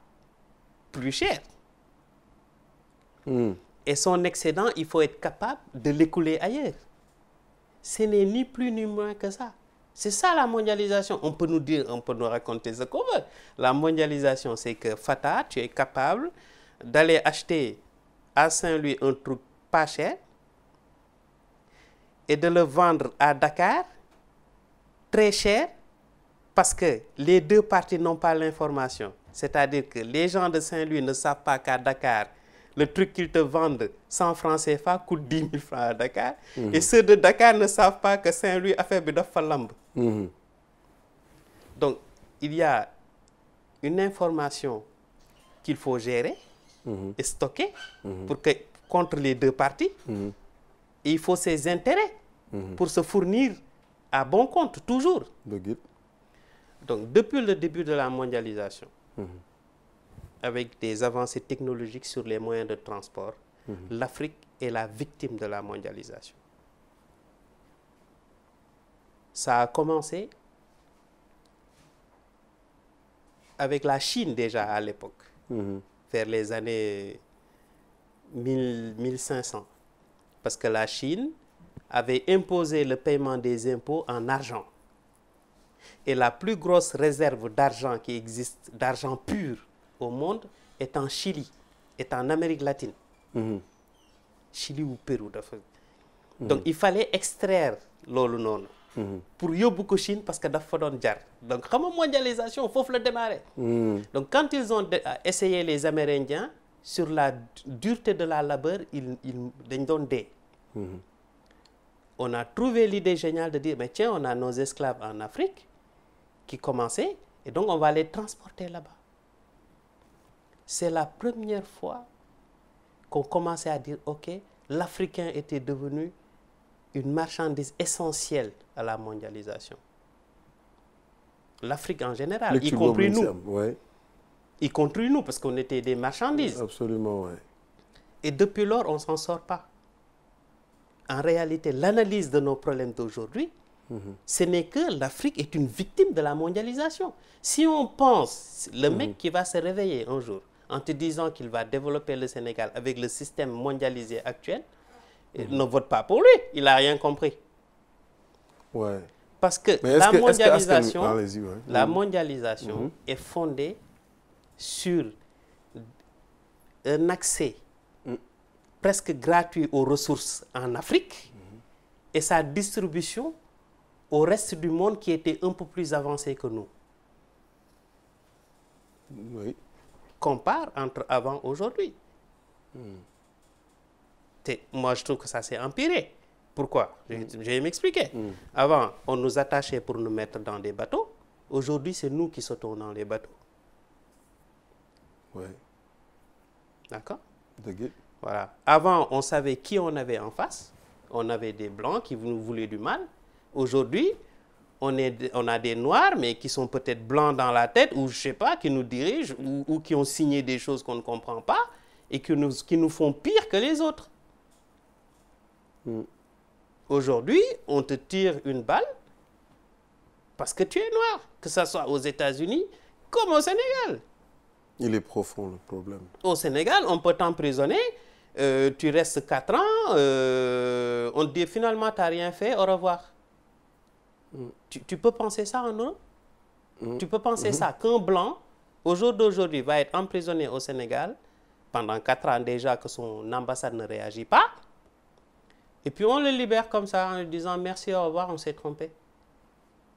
plus cher. Et son excédent, il faut être capable de l'écouler ailleurs. Ce n'est ni plus ni moins que ça. C'est ça la mondialisation. On peut nous raconter ce qu'on veut. La mondialisation, c'est que Fata, tu es capable d'aller acheter à Saint-Louis un truc pas cher et de le vendre à Dakar très cher parce que les deux parties n'ont pas l'information. C'est-à-dire que les gens de Saint-Louis ne savent pas qu'à Dakar, le truc qu'ils te vendent 100 francs CFA coûte 10 000 francs à Dakar. Et ceux de Dakar ne savent pas que Saint-Louis affaire bi dafa lamb. Donc, il y a une information qu'il faut gérer et stocker contre les deux parties. Et il faut ses intérêts pour se fournir à bon compte, toujours. Donc, depuis le début de la mondialisation, avec des avancées technologiques sur les moyens de transport, l'Afrique est la victime de la mondialisation. Ça a commencé avec la Chine déjà à l'époque, vers les années 1500. Parce que la Chine avait imposé le paiement des impôts en argent. Et la plus grosse réserve d'argent qui existe, d'argent pur au monde, est en Chili, est en Amérique latine. Chili ou Pérou dafa. Donc il fallait extraire loolu noonu. Pour yóbbu ko Chine parce que dafa fa doon jar. Donc xam nga mondialisation foofu la démarré. Donc quand ils ont essayé les Amérindiens sur la dureté de la labeur, dañ doon dee. On a trouvé l'idée géniale de dire mais tiens, on a nos esclaves en Afrique qui commençaient et donc on va les transporter là-bas. C'est la première fois qu'on commençait à dire ok, l'Africain était devenu une marchandise essentielle à la mondialisation. L'Afrique en général, y compris nous. Ouais. Y compris nous, parce qu'on était des marchandises. Absolument, oui. Et depuis lors, on ne s'en sort pas. En réalité, l'analyse de nos problèmes d'aujourd'hui, ce n'est que l'Afrique est une victime de la mondialisation. Si on pense, le mec qui va se réveiller un jour en te disant qu'il va développer le Sénégal avec le système mondialisé actuel, ne vote pas pour lui, il n'a rien compris. Ouais. Parce que la mondialisation est fondée sur un accès presque gratuit aux ressources en Afrique et sa distribution au reste du monde qui était un peu plus avancé que nous. Oui. Compare entre avant et aujourd'hui. Moi, je trouve que ça s'est empiré. Pourquoi? Je vais m'expliquer. Avant, on nous attachait pour nous mettre dans des bateaux. Aujourd'hui, c'est nous qui sautons dans les bateaux. Oui. D'accord? D'accord. Voilà. Avant, on savait qui on avait en face. On avait des blancs qui nous voulaient du mal. Aujourd'hui, on a des noirs, mais qui sont peut-être blancs dans la tête, ou je ne sais pas, qui nous dirigent, ou qui ont signé des choses qu'on ne comprend pas, et qui nous font pire que les autres. Aujourd'hui, on te tire une balle parce que tu es noir, que ce soit aux États-Unis comme au Sénégal. Il est profond le problème. Au Sénégal, on peut t'emprisonner, tu restes 4 ans, on te dit finalement tu n'as rien fait, au revoir. Tu peux penser ça en Europe? Tu peux penser ça qu'un blanc, au jour d'aujourd'hui, va être emprisonné au Sénégal pendant 4 ans déjà que son ambassade ne réagit pas. Et puis on le libère comme ça en lui disant merci, au revoir, on s'est trompé.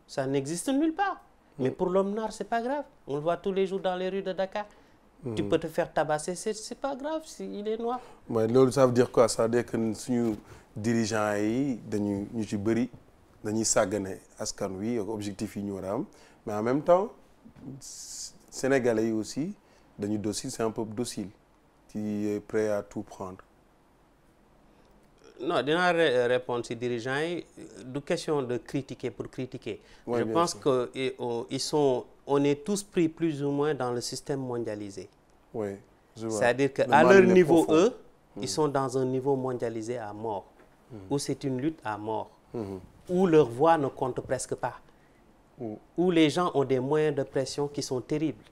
Ça n'existe nulle part. Mais pour l'homme noir, c'est pas grave. On le voit tous les jours dans les rues de Dakar. Tu peux te faire tabasser, c'est pas grave s'il est noir. Mais ça veut dire quoi? Ça veut dire que nos dirigeants ñu ci bëri dañuy sàggane askan wi ak objectif yi ñu war a am, mais en même temps sénégalais yi aussi dañu docile, c'est un peuple docile qui est prêt à tout prendre. Non, dinaa répondre si dirigeants yi du question de critiquer pour critiquer. Ouais, je pense que on est tous pris plus ou moins dans le système mondialisé. Oui, je vois. C'est-à-dire qu'à leur niveau, eux, ils sont dans un niveau mondialisé à mort, où c'est une lutte à mort, où leur voix ne compte presque pas, où les gens ont des moyens de pression qui sont terribles.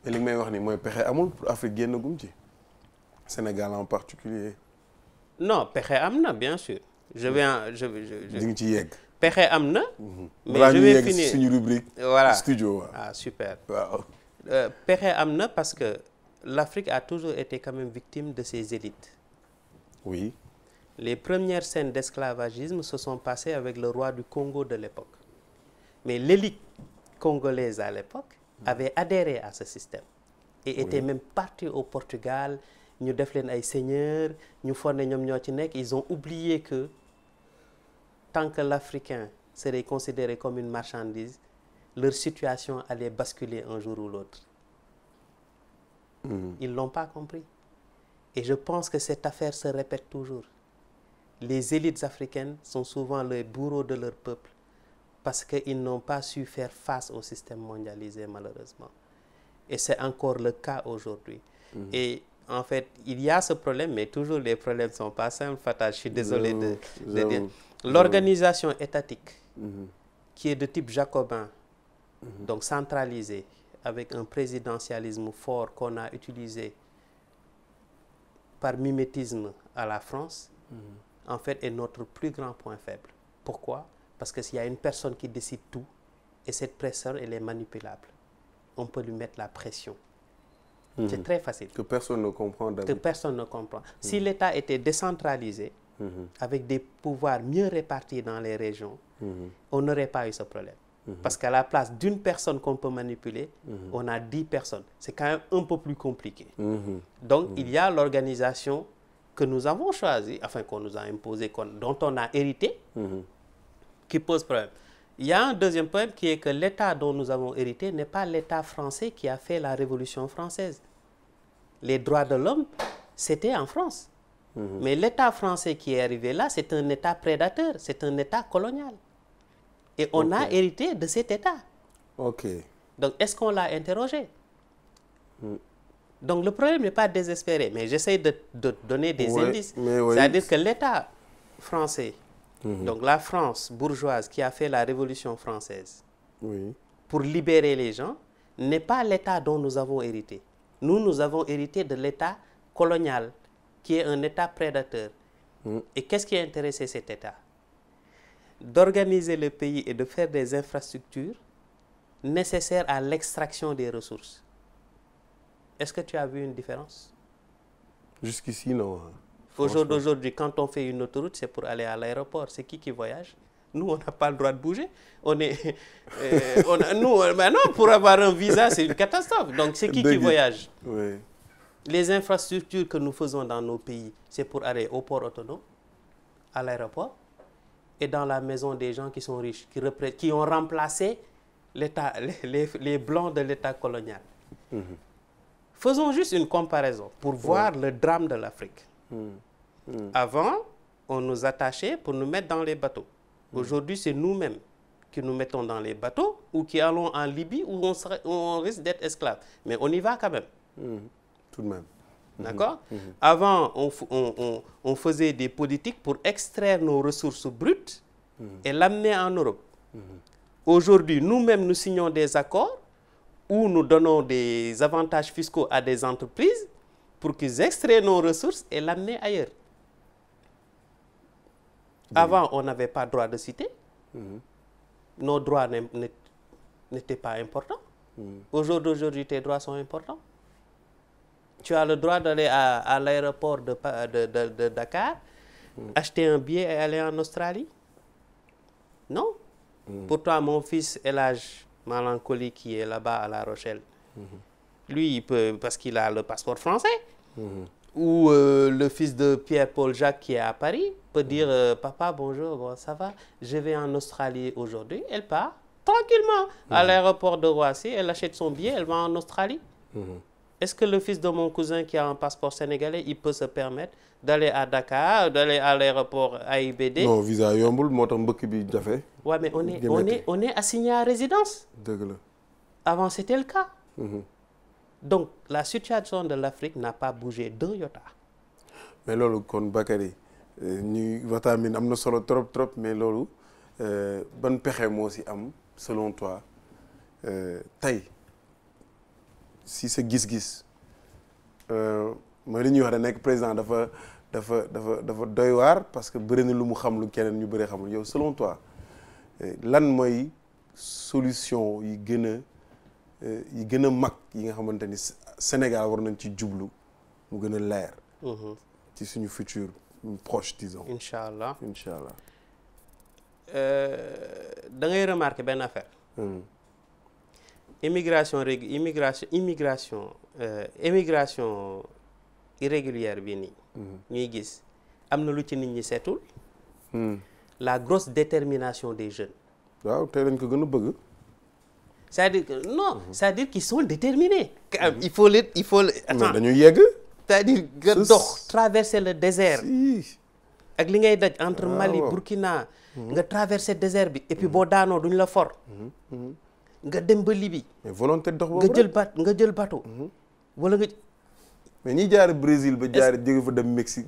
Mais li may wax ni mooy pexe amul pour Afrique génnagum ci, Sénégal en particulier. Non, pexe am na bien sûr. Di nga ci yegg. pexe am na. mais je vais finir suñu rubrique. Voilà. Studio waaw. Ah super. Waaw. Pexe am na parce que l'Afrique a toujours été quand même victime de ses élites. Oui. Les premières scènes d'esclavagisme se sont passées avec le roi du Congo de l'époque. Mais l'élite congolaise à l'époque avait adhéré à ce système et était même partie au Portugal. Ñu def leen ay seigneurs ñu foog ne ñoom ñoo ci nekk. Ils ont oublié que tant que l'Africain serait considéré comme une marchandise, leur situation allait basculer un jour ou l'autre. Ils l'ont pas compris. Et je pense que cette affaire se répète toujours. Les élites africaines sont souvent les bourreaux de leur peuple parce qu'ils n'ont pas su faire face au système mondialisé malheureusement. Et c'est encore le cas aujourd'hui. Et en fait, il y a ce problème, mais toujours les problèmes ne sont pas simples, Fatah. Je suis désolé de dire. L'organisation étatique, qui est de type jacobin, donc centralisée, avec un présidentialisme fort qu'on a utilisé par mimétisme à la France, en fait, est notre plus grand point faible. Pourquoi? Parce parce que s'il y a une personne qui décide tout, et cette personne, elle est manipulable, on peut lui mettre la pression. C'est très facile. Que personne ne comprend. David. Que personne ne comprend. Si l'État était décentralisé, avec des pouvoirs mieux répartis dans les régions, on n'aurait pas eu ce problème. Parce qu'à la place d'une personne qu'on peut manipuler, on a 10 personnes. C'est quand même un peu plus compliqué. Donc, il y a l'organisation que nous avons choisie, enfin qu'on nous a imposée, dont on a hérité, qui pose problème. Il y a un deuxième problème qui est que l'État dont nous avons hérité n'est pas l'État français qui a fait la Révolution française. Les droits de l'homme, c'était en France. Mais l'État français qui est arrivé là, c'est un État prédateur, c'est un État colonial. Et on a hérité de cet État. Donc, est-ce qu'on l'a interrogé? Donc, le problème n'est pas désespéré, mais j'essaie de donner des indices. C'est-à-dire que l'État français, donc la France bourgeoise qui a fait la Révolution française pour libérer les gens, n'est pas l'État dont nous avons hérité. Nous avons hérité de l'État colonial, qui est un État prédateur. Et qu'est-ce qui a intéressé cet État? D'organiser le pays et de faire des infrastructures nécessaires à l'extraction des ressources. Est-ce que tu as vu une différence? Jusqu'ici, non. Aujourd'hui, quand on fait une autoroute, c'est pour aller à l'aéroport. C'est qui voyage? Nous, on n'a pas le droit de bouger. Maintenant, pour avoir un visa, c'est une catastrophe. Donc, c'est qui voyage? Les infrastructures que nous faisons dans nos pays, c'est pour aller au port autonome, à l'aéroport, et dans la maison des gens qui sont riches, qui ont remplacé les blancs de l'État colonial. Faisons juste une comparaison pour voir le drame de l'Afrique. Avant, on nous attachait pour nous mettre dans les bateaux. Aujourd'hui, c'est nous-mêmes qui nous mettons dans les bateaux ou qui allons en Libye où on risque d'être esclaves. Mais on y va quand même. Tout de même. D'accord? Avant, on faisait des politiques pour extraire nos ressources brutes et l'amener en Europe. Aujourd'hui, nous-mêmes, nous signons des accords où nous donnons des avantages fiscaux à des entreprises pour qu'ils extraient nos ressources et l'amener ailleurs. Avant, on n'avait pas droit de cité. Nos droits n'étaient pas importants. Aujourd'hui, tes droits sont importants. Tu as le droit d'aller à l'aéroport de Dakar, acheter un billet et aller en Australie? Non. Pour toi, mon fils Elhadj Malancoly qui est là-bas à La Rochelle, lui, il peut, parce qu'il a le passeport français, ou le fils de Pierre-Paul Jacques qui est à Paris, peut dire papa, bonjour, bon, ça va, je vais en Australie aujourd'hui. Elle part tranquillement à l'aéroport de Roissy, elle achète son billet, elle va en Australie. Est-ce que le fils de mon cousin qui a un passeport sénégalais, il peut se permettre d'aller à Dakar, d'aller à l'aéroport AIBD? Non, visa yombul, moo tax mbëkk bi jafe. Ouais, mais on est assigné à résidence. Avant, c'était le cas. Donc, la situation de l'Afrique n'a pas bougé d'un iota. Mais loolu kon Bakary ñu vitamine am na solo trop mais loolu ban pexe moo si am selon toi tey si sa gis-gis mooy li ñuy wax da nekk président dafa doy waar parce que bëri na lu mu xam lu keneen ñu bëri xamul yow selon toi lan mooy solution yi gën a mag yi nga xamante ni Sénégal war nañ ci jublu mu gën a leer ci suñu futur proche disons. Inch'Allah. Da ngay remarquer benn affaire. Immigration irrégulière bi nii. ñuy gis am na lu ci nit ñi seetul. La grosse détermination des jeunes. waaw tey lañ ko gën a bëgg. C'est-à-dire que non, c'est-à-dire qu'ils sont déterminés. Il faut attends, dañuy yegg. C'est-à-dire nga dox traverser le désert. ak li ngay daj entre Mali Burkina. nga traverser désert bi et puis boo daanoo duñ la for. nga dem ba Libye. mais volonté dox boobu nga jël bateau. wala nga. mais ñi jaar Brésil ba jaar jóge fa dem Mexique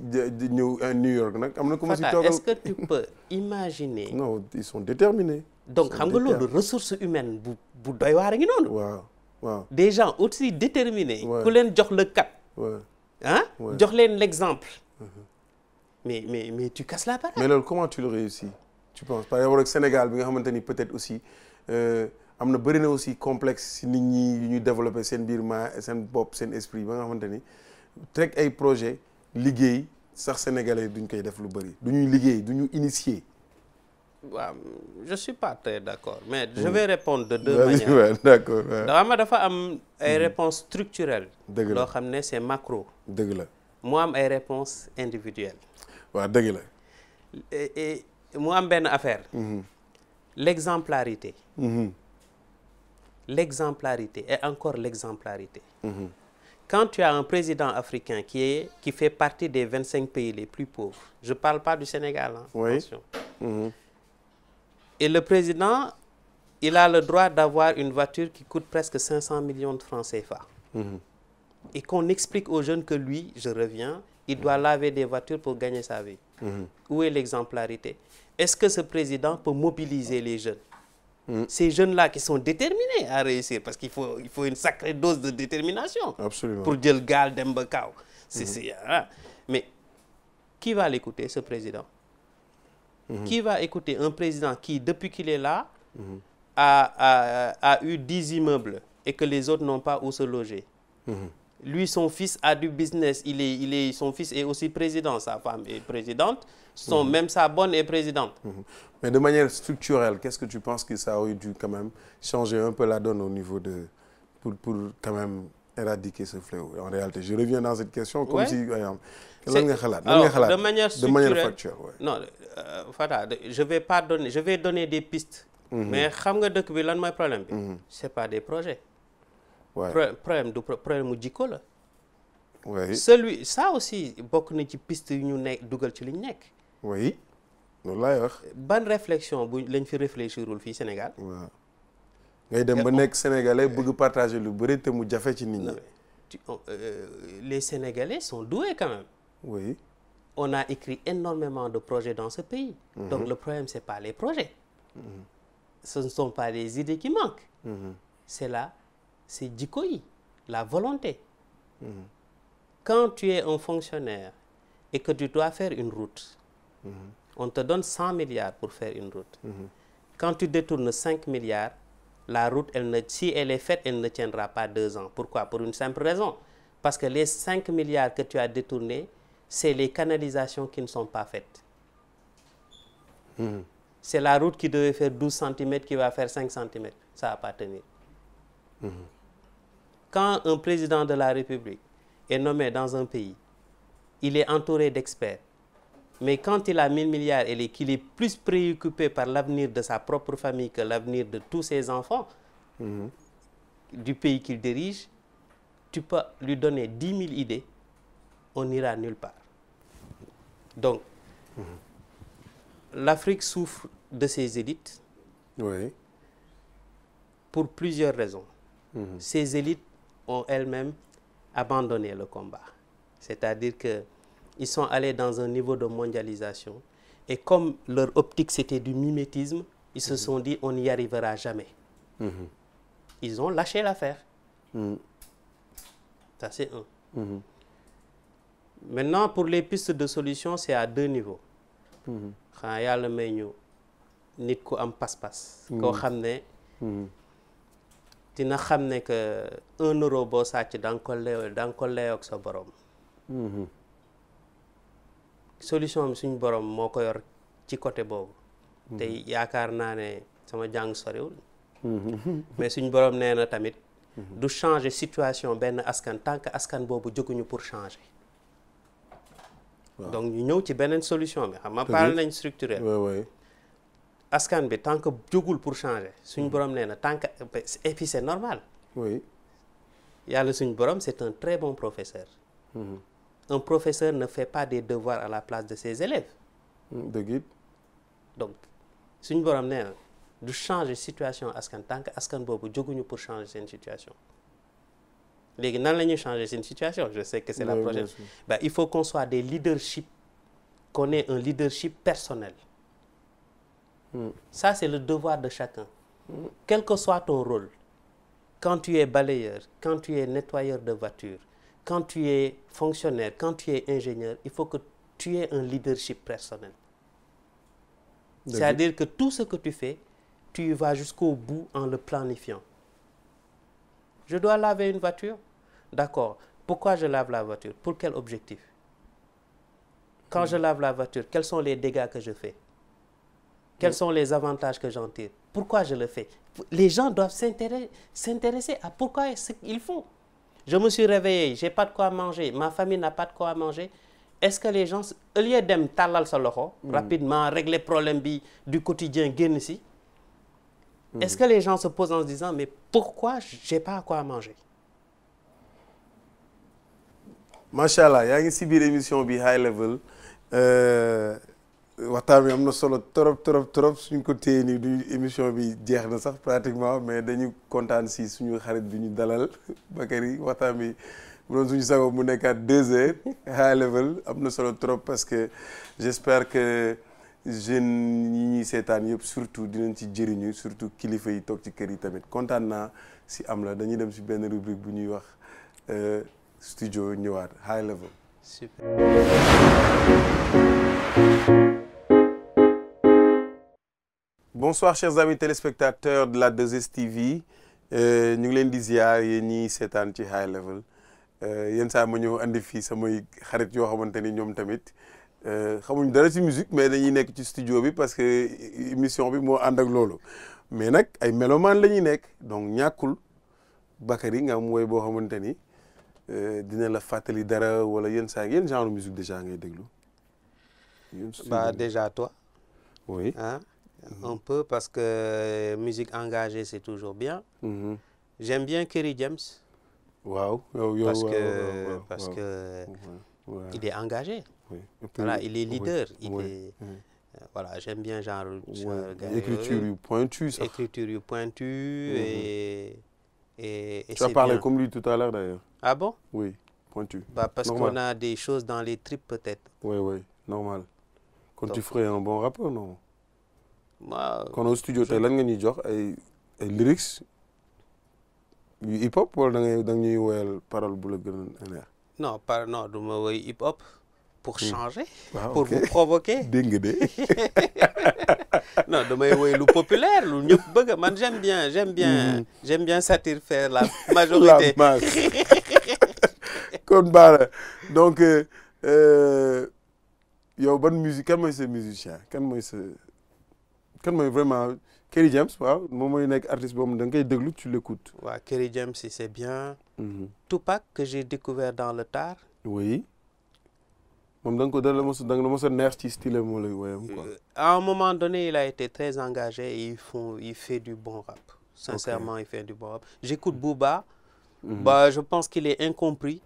ñëw New York nag am na ko ma si toogal. Est-ce que tu peux imaginer. non ils sont déterminés. donc xam nga loolu ressource humaine bu doy waar a ngi noonu. waaw des gens aussi déterminés. ku leen jox le cap. jox leen l'exemple. mais tu casses la baraque. mais loolu comment tu le réussis. tu penses par rapport ak Sénégal bi nga xamante ni peut-être aussi am na bëri na aussi complexe si nit ñi yu ñu développé seen biir seen bopp seen esprit ba nga xamante ni teg ay projet liggéey sax sénégalais duñ koy def lu bëri du ñuy liggéey du ñu initier. waaw je suis pas très d'accord mais je vais répondre de deux manières. Ouais, d'accord. dafa am ay réponses structurelles. dëgg la loo xam ne c'est macro. dëgg la. mu am ay réponses individuelles. waaw dëgg la. et mu am benn affaire. L'exemplarité. L'exemplarité et encore l'exemplarité. Quand tu as un président africain qui fait partie des 25 pays les plus pauvres, je ne parle pas du Sénégal, hein, oui. Attention. Et le président, il a le droit d'avoir une voiture qui coûte presque 500 millions de francs CFA. Et qu'on explique aux jeunes que lui, je reviens, il doit laver des voitures pour gagner sa vie. Où est l'exemplarité? Est-ce que ce président peut mobiliser les jeunes? Ces jeunes-là qui sont déterminés à réussir, parce qu'il faut une sacrée dose de détermination. Absolument. Pour jël gaal dem ba kaaw. Mais qui va l'écouter, ce président? Qui va écouter un président qui, depuis qu'il est là, a eu 10 immeubles et que les autres n'ont pas où se loger? Lui, son fils a du business, son fils est aussi président, sa femme est présidente, même sa bonne est présidente. Mais de manière structurelle, qu'est-ce que tu penses que ça aurait dû quand même changer un peu la donne au niveau pour quand même éradiquer ce fléau? En réalité, je reviens dans cette question comme si... De manière structurelle, de manière factuelle, ouais. Non, Fata, je vais donner des pistes. Mais xam nga dëkk bi lan mooy problème bi? C'est pas des projets. Ouais. Problème mu jikko la. Oui. Ça aussi bokk na ci piste yu ñu nekk dugal ci li ñu nekk. Oui. loolu laay wax. Ban réflexion lañ fi réfléchirul fii Sénégal. waaw ngay dem ba nekk sénégalais bëgg partager lu bëri te mu jafe ci nit ñi. Les Sénégalais sont doués quand même. Oui. On a écrit énormément de projets dans ce pays. Donc le problème c'est pas les projets. Ce ne sont pas les idées qui manquent. C'est jikko yi, la volonté. Quand tu es un fonctionnaire et que tu dois faire une route, on te donne 100 milliards pour faire une route. Quand tu détournes 5 milliards, la route, si elle est faite, elle ne tiendra pas 2 ans. Pourquoi? Pour une simple raison. Parce que les 5 milliards que tu as détournés, c'est les canalisations qui ne sont pas faites. C'est la route qui devait faire 12 cm qui va faire 5 cm. Ça ne va pas tenir. Quand un président de la République est nommé dans un pays, il est entouré d'experts. Mais quand il a 1000 milliards et qu'il est plus préoccupé par l'avenir de sa propre famille que l'avenir de tous ses enfants, du pays qu'il dirige, tu peux lui donner 10 000 idées, on n'ira nulle part. Donc, l'Afrique souffre de ses élites. Oui. Pour plusieurs raisons. Ces élites ont elles-mêmes abandonné le combat. C'est-à-dire qu'ils sont allés dans un niveau de mondialisation et comme leur optique c'était du mimétisme, ils se sont dit on n'y arrivera jamais. Ils ont lâché l'affaire. Ça c'est un. Maintenant pour les pistes de solution, c'est à 2 niveaux. xanaa yàlla may ñu nit ku am pas-pas. koo xam ne dina xam ne que 1 euro boo sàcc da nga ko leeyoog sa borom. Solution bi suñu borom moo ko yor ci côté boobu. te yaakaar naa ne sama jàng soriwul. mais suñu borom nee na tamit. du changer situation benn askan tant que askan boobu jóguñu pour changer. donc ñu ñëw ci beneen solution bi xam nga parle nañ structurel. askan bi tant que jógul pour changer suñu borom nee na tant que et puis c'est normal. oui. yàlla suñu borom c'est un très bon professeur. Un professeur ne fait pas des devoirs à la place de ses élèves. dëgg it. donc suñu borom nee na du changer situation askan tant que askan boobu jóguñu pour changer seen situation. léegi nan la ñuy changer seen situation je sais que c'est la prochaine. Il faut qu'on soit des leaderships, qu'on ait un leadership personnel. Ça c'est le devoir de chacun. Quel que soit ton rôle, quand tu es balayeur, quand tu es nettoyeur de voiture, quand tu es fonctionnaire, quand tu es ingénieur, il faut que tu aies un leadership personnel. C'est-à-dire que tout ce que tu fais, tu y vas jusqu'au bout en le planifiant. Je dois laver une voiture? D'accord. Pourquoi je lave la voiture? Pour quel objectif? Quand je lave la voiture, quels sont les dégâts que je fais? Quels sont les avantages que j'en tire? Pourquoi je le fais? Les gens doivent s'intéresser à pourquoi ils font. Je me suis réveillé, j'ai pas de quoi manger, ma famille n'a pas de quoi manger. Est-ce que les gens, au lieu dem talal sa loxo, rapidement régler problème du quotidien génn si, est-ce que les gens se posent en se disant mais pourquoi j'ai pas à quoi manger? macha allah yaa ngi si biir émission bi High Level waxtaan bi am na solo trop suñ ko téye nii du émission bi jeex na sax pratiquement mais dañu kontaan si suñu xarit bi ñu dalal Bakary waxtaan bi bu doon suñu sago mu nekkaat 2 heures High Level am na solo trop parce que j'espère que jeunes yi ñuy seetaan yëpp surtout dinañ ci jëriñu surtout kilifa yi toog ci kër yi tamit kontaan naa si am la dañuy dem si benn rubrique bu ñuy wax studio ñëwaat High Level. Super. Bonsoir chers amis téléspectateurs de la 2STV ñu ngi leen di ziar yéen ñii seetaan ci High Level yenn saa ma ñëw andi fii samay xarit yoo xamante ni ñoom tamit xamuñ dara ci musique mais dañuy nekk ci studio bi parce que émission bi moo ànd ak loolu mais nag ay mélomane la ñuy nekk donc ñàkkul Bakary nga am woy boo xamante ni dina la fàttali dara wala yenn saa yenn genre musique déjà ngay déglu. Bah déjà toi. Oui. Hein? Un peu parce que musique engagée c'est toujours bien. J'aime bien Kerry James. Waaw parce que il est engagé. Oui. Voilà, il est leader. Voilà, j'aime bien genre écriture yu pointue sax. Écriture yu pointue et tu as parlé comme lui tout à l'heure d'ailleurs. Ah bon? Oui, pointu. Bah parce qu'on a des choses dans les tripes peut-être. Oui, normal. Quand tu ferais un bon rappeur, non? Moi, quand au studio tey lan nga ñuy jox ay lyrics yu hip hop wala da ñuy woyal parole bu la gën a neex. non du ma woy hip hop pour changer. Wow, pour vous provoquer. dégg nga de. Non damay woy lu populaire lu ñëpp bëgg man j'aime bien satisfaire la majorité. La masse. kon baara donc yow ban musique kan mooy sa musicien kan mooy vraiment Kerry James waaw moom mooy nekk artiste boobu da nga koy déglu tu l'écoutes. waaw Kerry James si c'est bien. Tupac que j'ai découvert dans le tard. Oui. moom da nga la mos a neex ci style moo lay woyam quoi. À un moment donné il a été très engagé et il fait du bon rap. Sincèrement okay. Il fait du bon rap. J'écoute Booba. Bah je pense qu'il est incompris.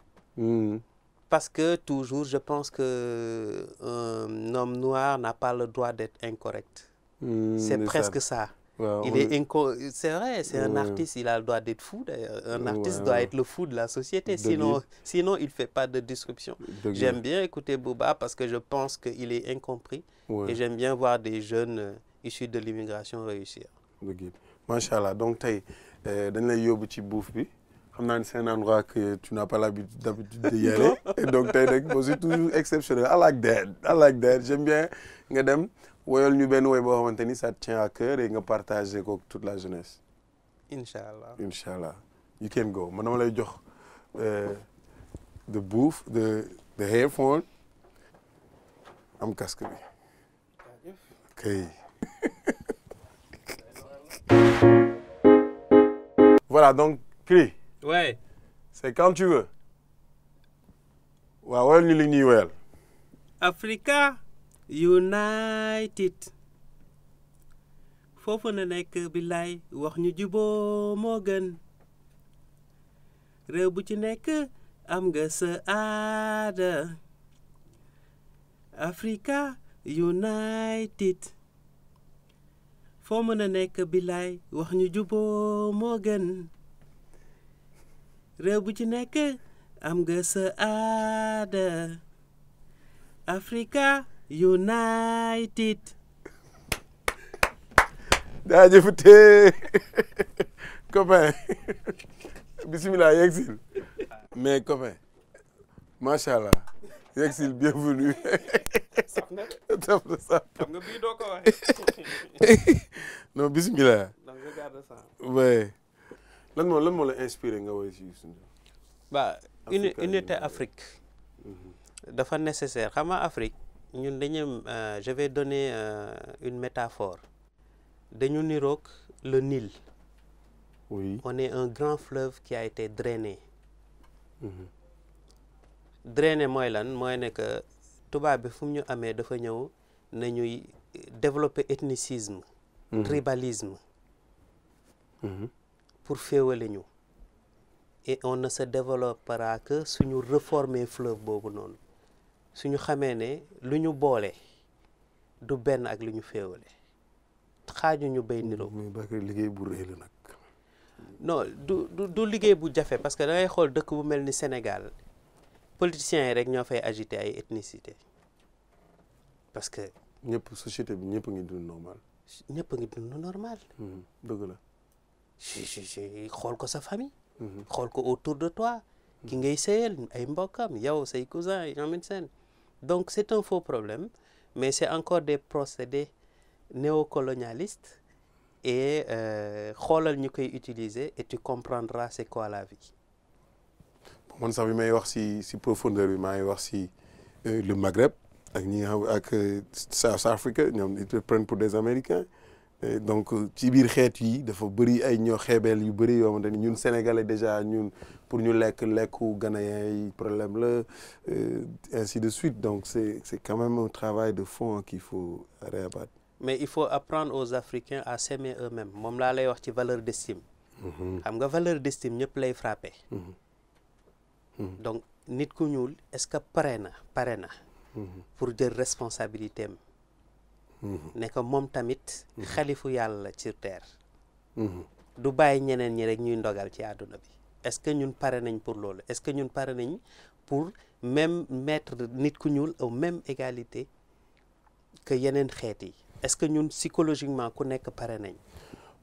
Parce que toujours je pense que un homme noir n'a pas le droit d'être incorrect. C'est presque ça. Wow, c'est vrai, c'est un artiste, il a le droit d'être fou d'ailleurs. Un artiste doit être le fou de la société, sinon il fait pas de disruption. J'aime bien écouter Booba parce que je pense qu'il est incompris et j'aime bien voir des jeunes issus de l'immigration réussir. Machallah, donc tey dañ lay yóbbu ci buuf bi xam naa ne c'est un endroit que tu n'as pas d'habitude d'y aller et donc tey rek c'est toujours exceptionnel. I like that j'aime bien nga dem woyal ñu benn woy boo xamante ni ça te tient à cœur et nga partager ko toute la jeunesse. Inch'Allah you can go man dama lay jox the booth the headphone am casque bi. Ok. Voilà donc Kerry. Ouais. C'est quand tu veux. waaw woyal ñu li ñuy woyal. Africa United foofu na nekk billaay wax ñu juboo moo gën réew bu ci nekk am nga sa aada Africa United foo mën a nekk billaay wax ñu juboo moo gën réew bu ci nekk am nga sa aada Africa United. jaajëfate copain bismillah yegsil mais copain macha allah Yegsil bienvenue. saf na Saf na saf. xam nga bii doo ko waxee. non bismillah. donc regarde ça. ouais. lan moo la inspiré nga woy si Youssou Ndour. bah unité Afrique. dafa nécessaire xam nga Afrique ñun dañu je vais donner une métaphore. dañu niroog le Nil. oui. on est un grand fleuve qui a été drainé. drainé mooy lan mooy ne que tubaab bi fu mu ñu amee dafa ñëw nañuy développer ethnicisme. tribalisme. pour féewale ñu. et on ne se développera que suñu réformer fleuve boobu noonu suñu xamee ne lu ñu boole du benn ak lu ñu féewale xaaju ñu bay niroo. mais Bakary liggéey bu rëy la nag. non du liggéey bu jafe parce que da ngay xool dëkk bu mel ni Sénégal politiciens yi rek ñoo fay agiter ay ethnicité parce que. ñëpp société bi ñëpp a ngi dund normal. ñëpp a ngi dund normal. dëgg la. xool ko sa famille. xool ko autour de toi. ki ngay seyal ay mbokkam yow say cousins yi ñoom seen. donc c'est un faux problème mais c'est encore des procédés néocolonialistes et xoolal ñu koy utiliser et tu comprendras c'est quoi la vie. man sax bi may wax si profondeur bi maa ngi wax si le Maghreb ak ñi nga xam ak South Africa ñoom ils te prennent pour des Américains. donc ci biir xeet yi dafa bëri ay ñoo xeebeel yu bëri yoo xamante ni ñun sénégalais déjà ñun pour ñu lekku ghanéen yi problème la ainsi de suite donc c'est quand même un travail de fond qu'il faut réabattre. mais il faut apprendre aux Africains à s'aimer eux-mêmes moom laa lay wax ci valeur d'estime. xam nga valeur d'estime ñëpp lay frapper. donc nit ku ñuul est-ce que pare na. pour jël responsabilité am. ne ko moom tamit xalifu yàlla la sur terre. du bàyyi ñeneen ñi rek ñuy ndogal ci àdduna bi est-ce que ñun pare nañ pour loolu est-ce que ñun pare nañ pour même mettre nit ku ñuul au même égalité que yeneen xeet yi est-ce que ñun psychologiquement ku nekk pare nañ.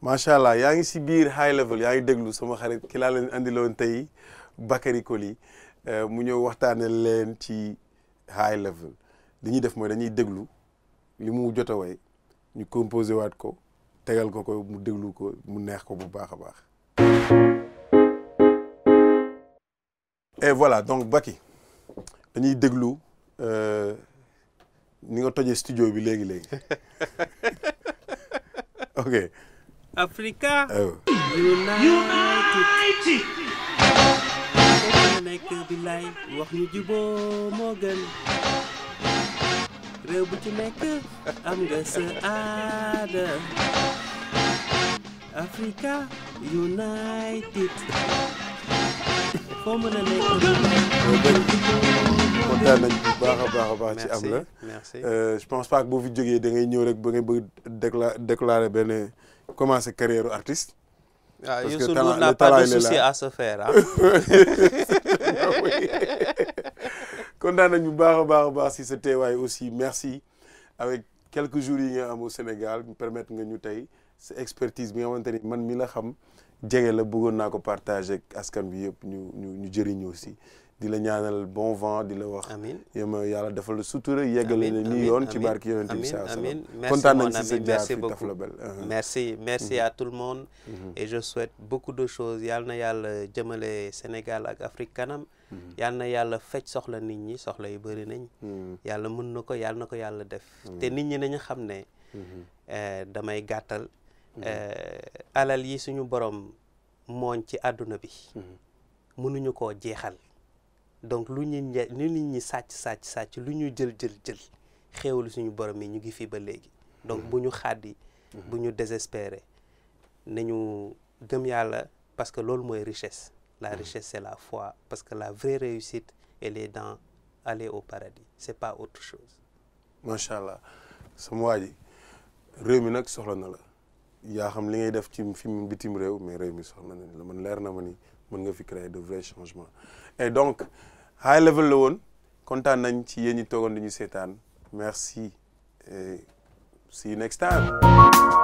macha allah yaa ngi si biir high level yaa ngi déglu sama xarit ki laa leen andiloon tey Bakary Coly mu ñëw waxtaane leen ci high level li ñuy def mooy dañuy déglu li mu jot a way ñu composé waat ko tegal ko mu déglu ko mu neex ko bu baax a baax. et voilà donc Baki dañuy déglu ni nga tojee studio bi léegi ok. Africa United nekk billaay wax ñu juboo moo gën réew bu ci nekk am nga sa aada Africa United foo mën a nekk kontaan nañ bu baax a baax ci am la merci je pense pas que boo fi jógee da ngay ñëw rek ba ngay bëgg déclarer benn commencer carrière artiste. Ah, Youssou Ndour n'a pas de souci à se faire ah. kontaan nañ bu baax a baax si sa teewaay aussi merci avec quelques jours yi nga am au Sénégal ñu permettre nga ñu tey sa expertise bi nga xamante ni man mi la xam jege la bëggoon naa ko partager ak askan bi yëpp ñu jëriñu aussi di la ñaanal bon vent di la wax. amiin yàlla defal la sutura yeggale la nii yoon ci barki yonent bi amiin kontaan nañ si sa jaar fi Taf Label. merci à tout le monde. et je souhaite beaucoup de choses yal na yàlla jëmale Sénégal ak Afrique kanam. yal na yàlla fecc soxla nit ñi soxla yu bëri nañ. yàlla mën na ko yàlla def. te nit ñi nañu xam ne. damay gàttal. alal yi suñu borom mooñ ci àdduna bi. mënuñu koo jeexal. donc lu nit ñi sàcc lu ñu jël xéewalu suñu borom yi ñu ngi fii ba léegi. donc bu ñu xàddi. bu ñu désespérer nañu gëm yàlla parce que loolu mooy richesse. la richesse c'est la foi parce que la vraie réussite elle est dans aller au paradis c'est pas autre chose. macha allah sama waa ji réew mi nag soxla na la yaa xam li ngay def ci fi bitim réew mais réew mi soxla na la man leer na ma ni mën nga fi créer de vrais changements. et donc high level la woon kontaan nañ ci yéen ñi toogoon di ñu seetaan merci et see you next time.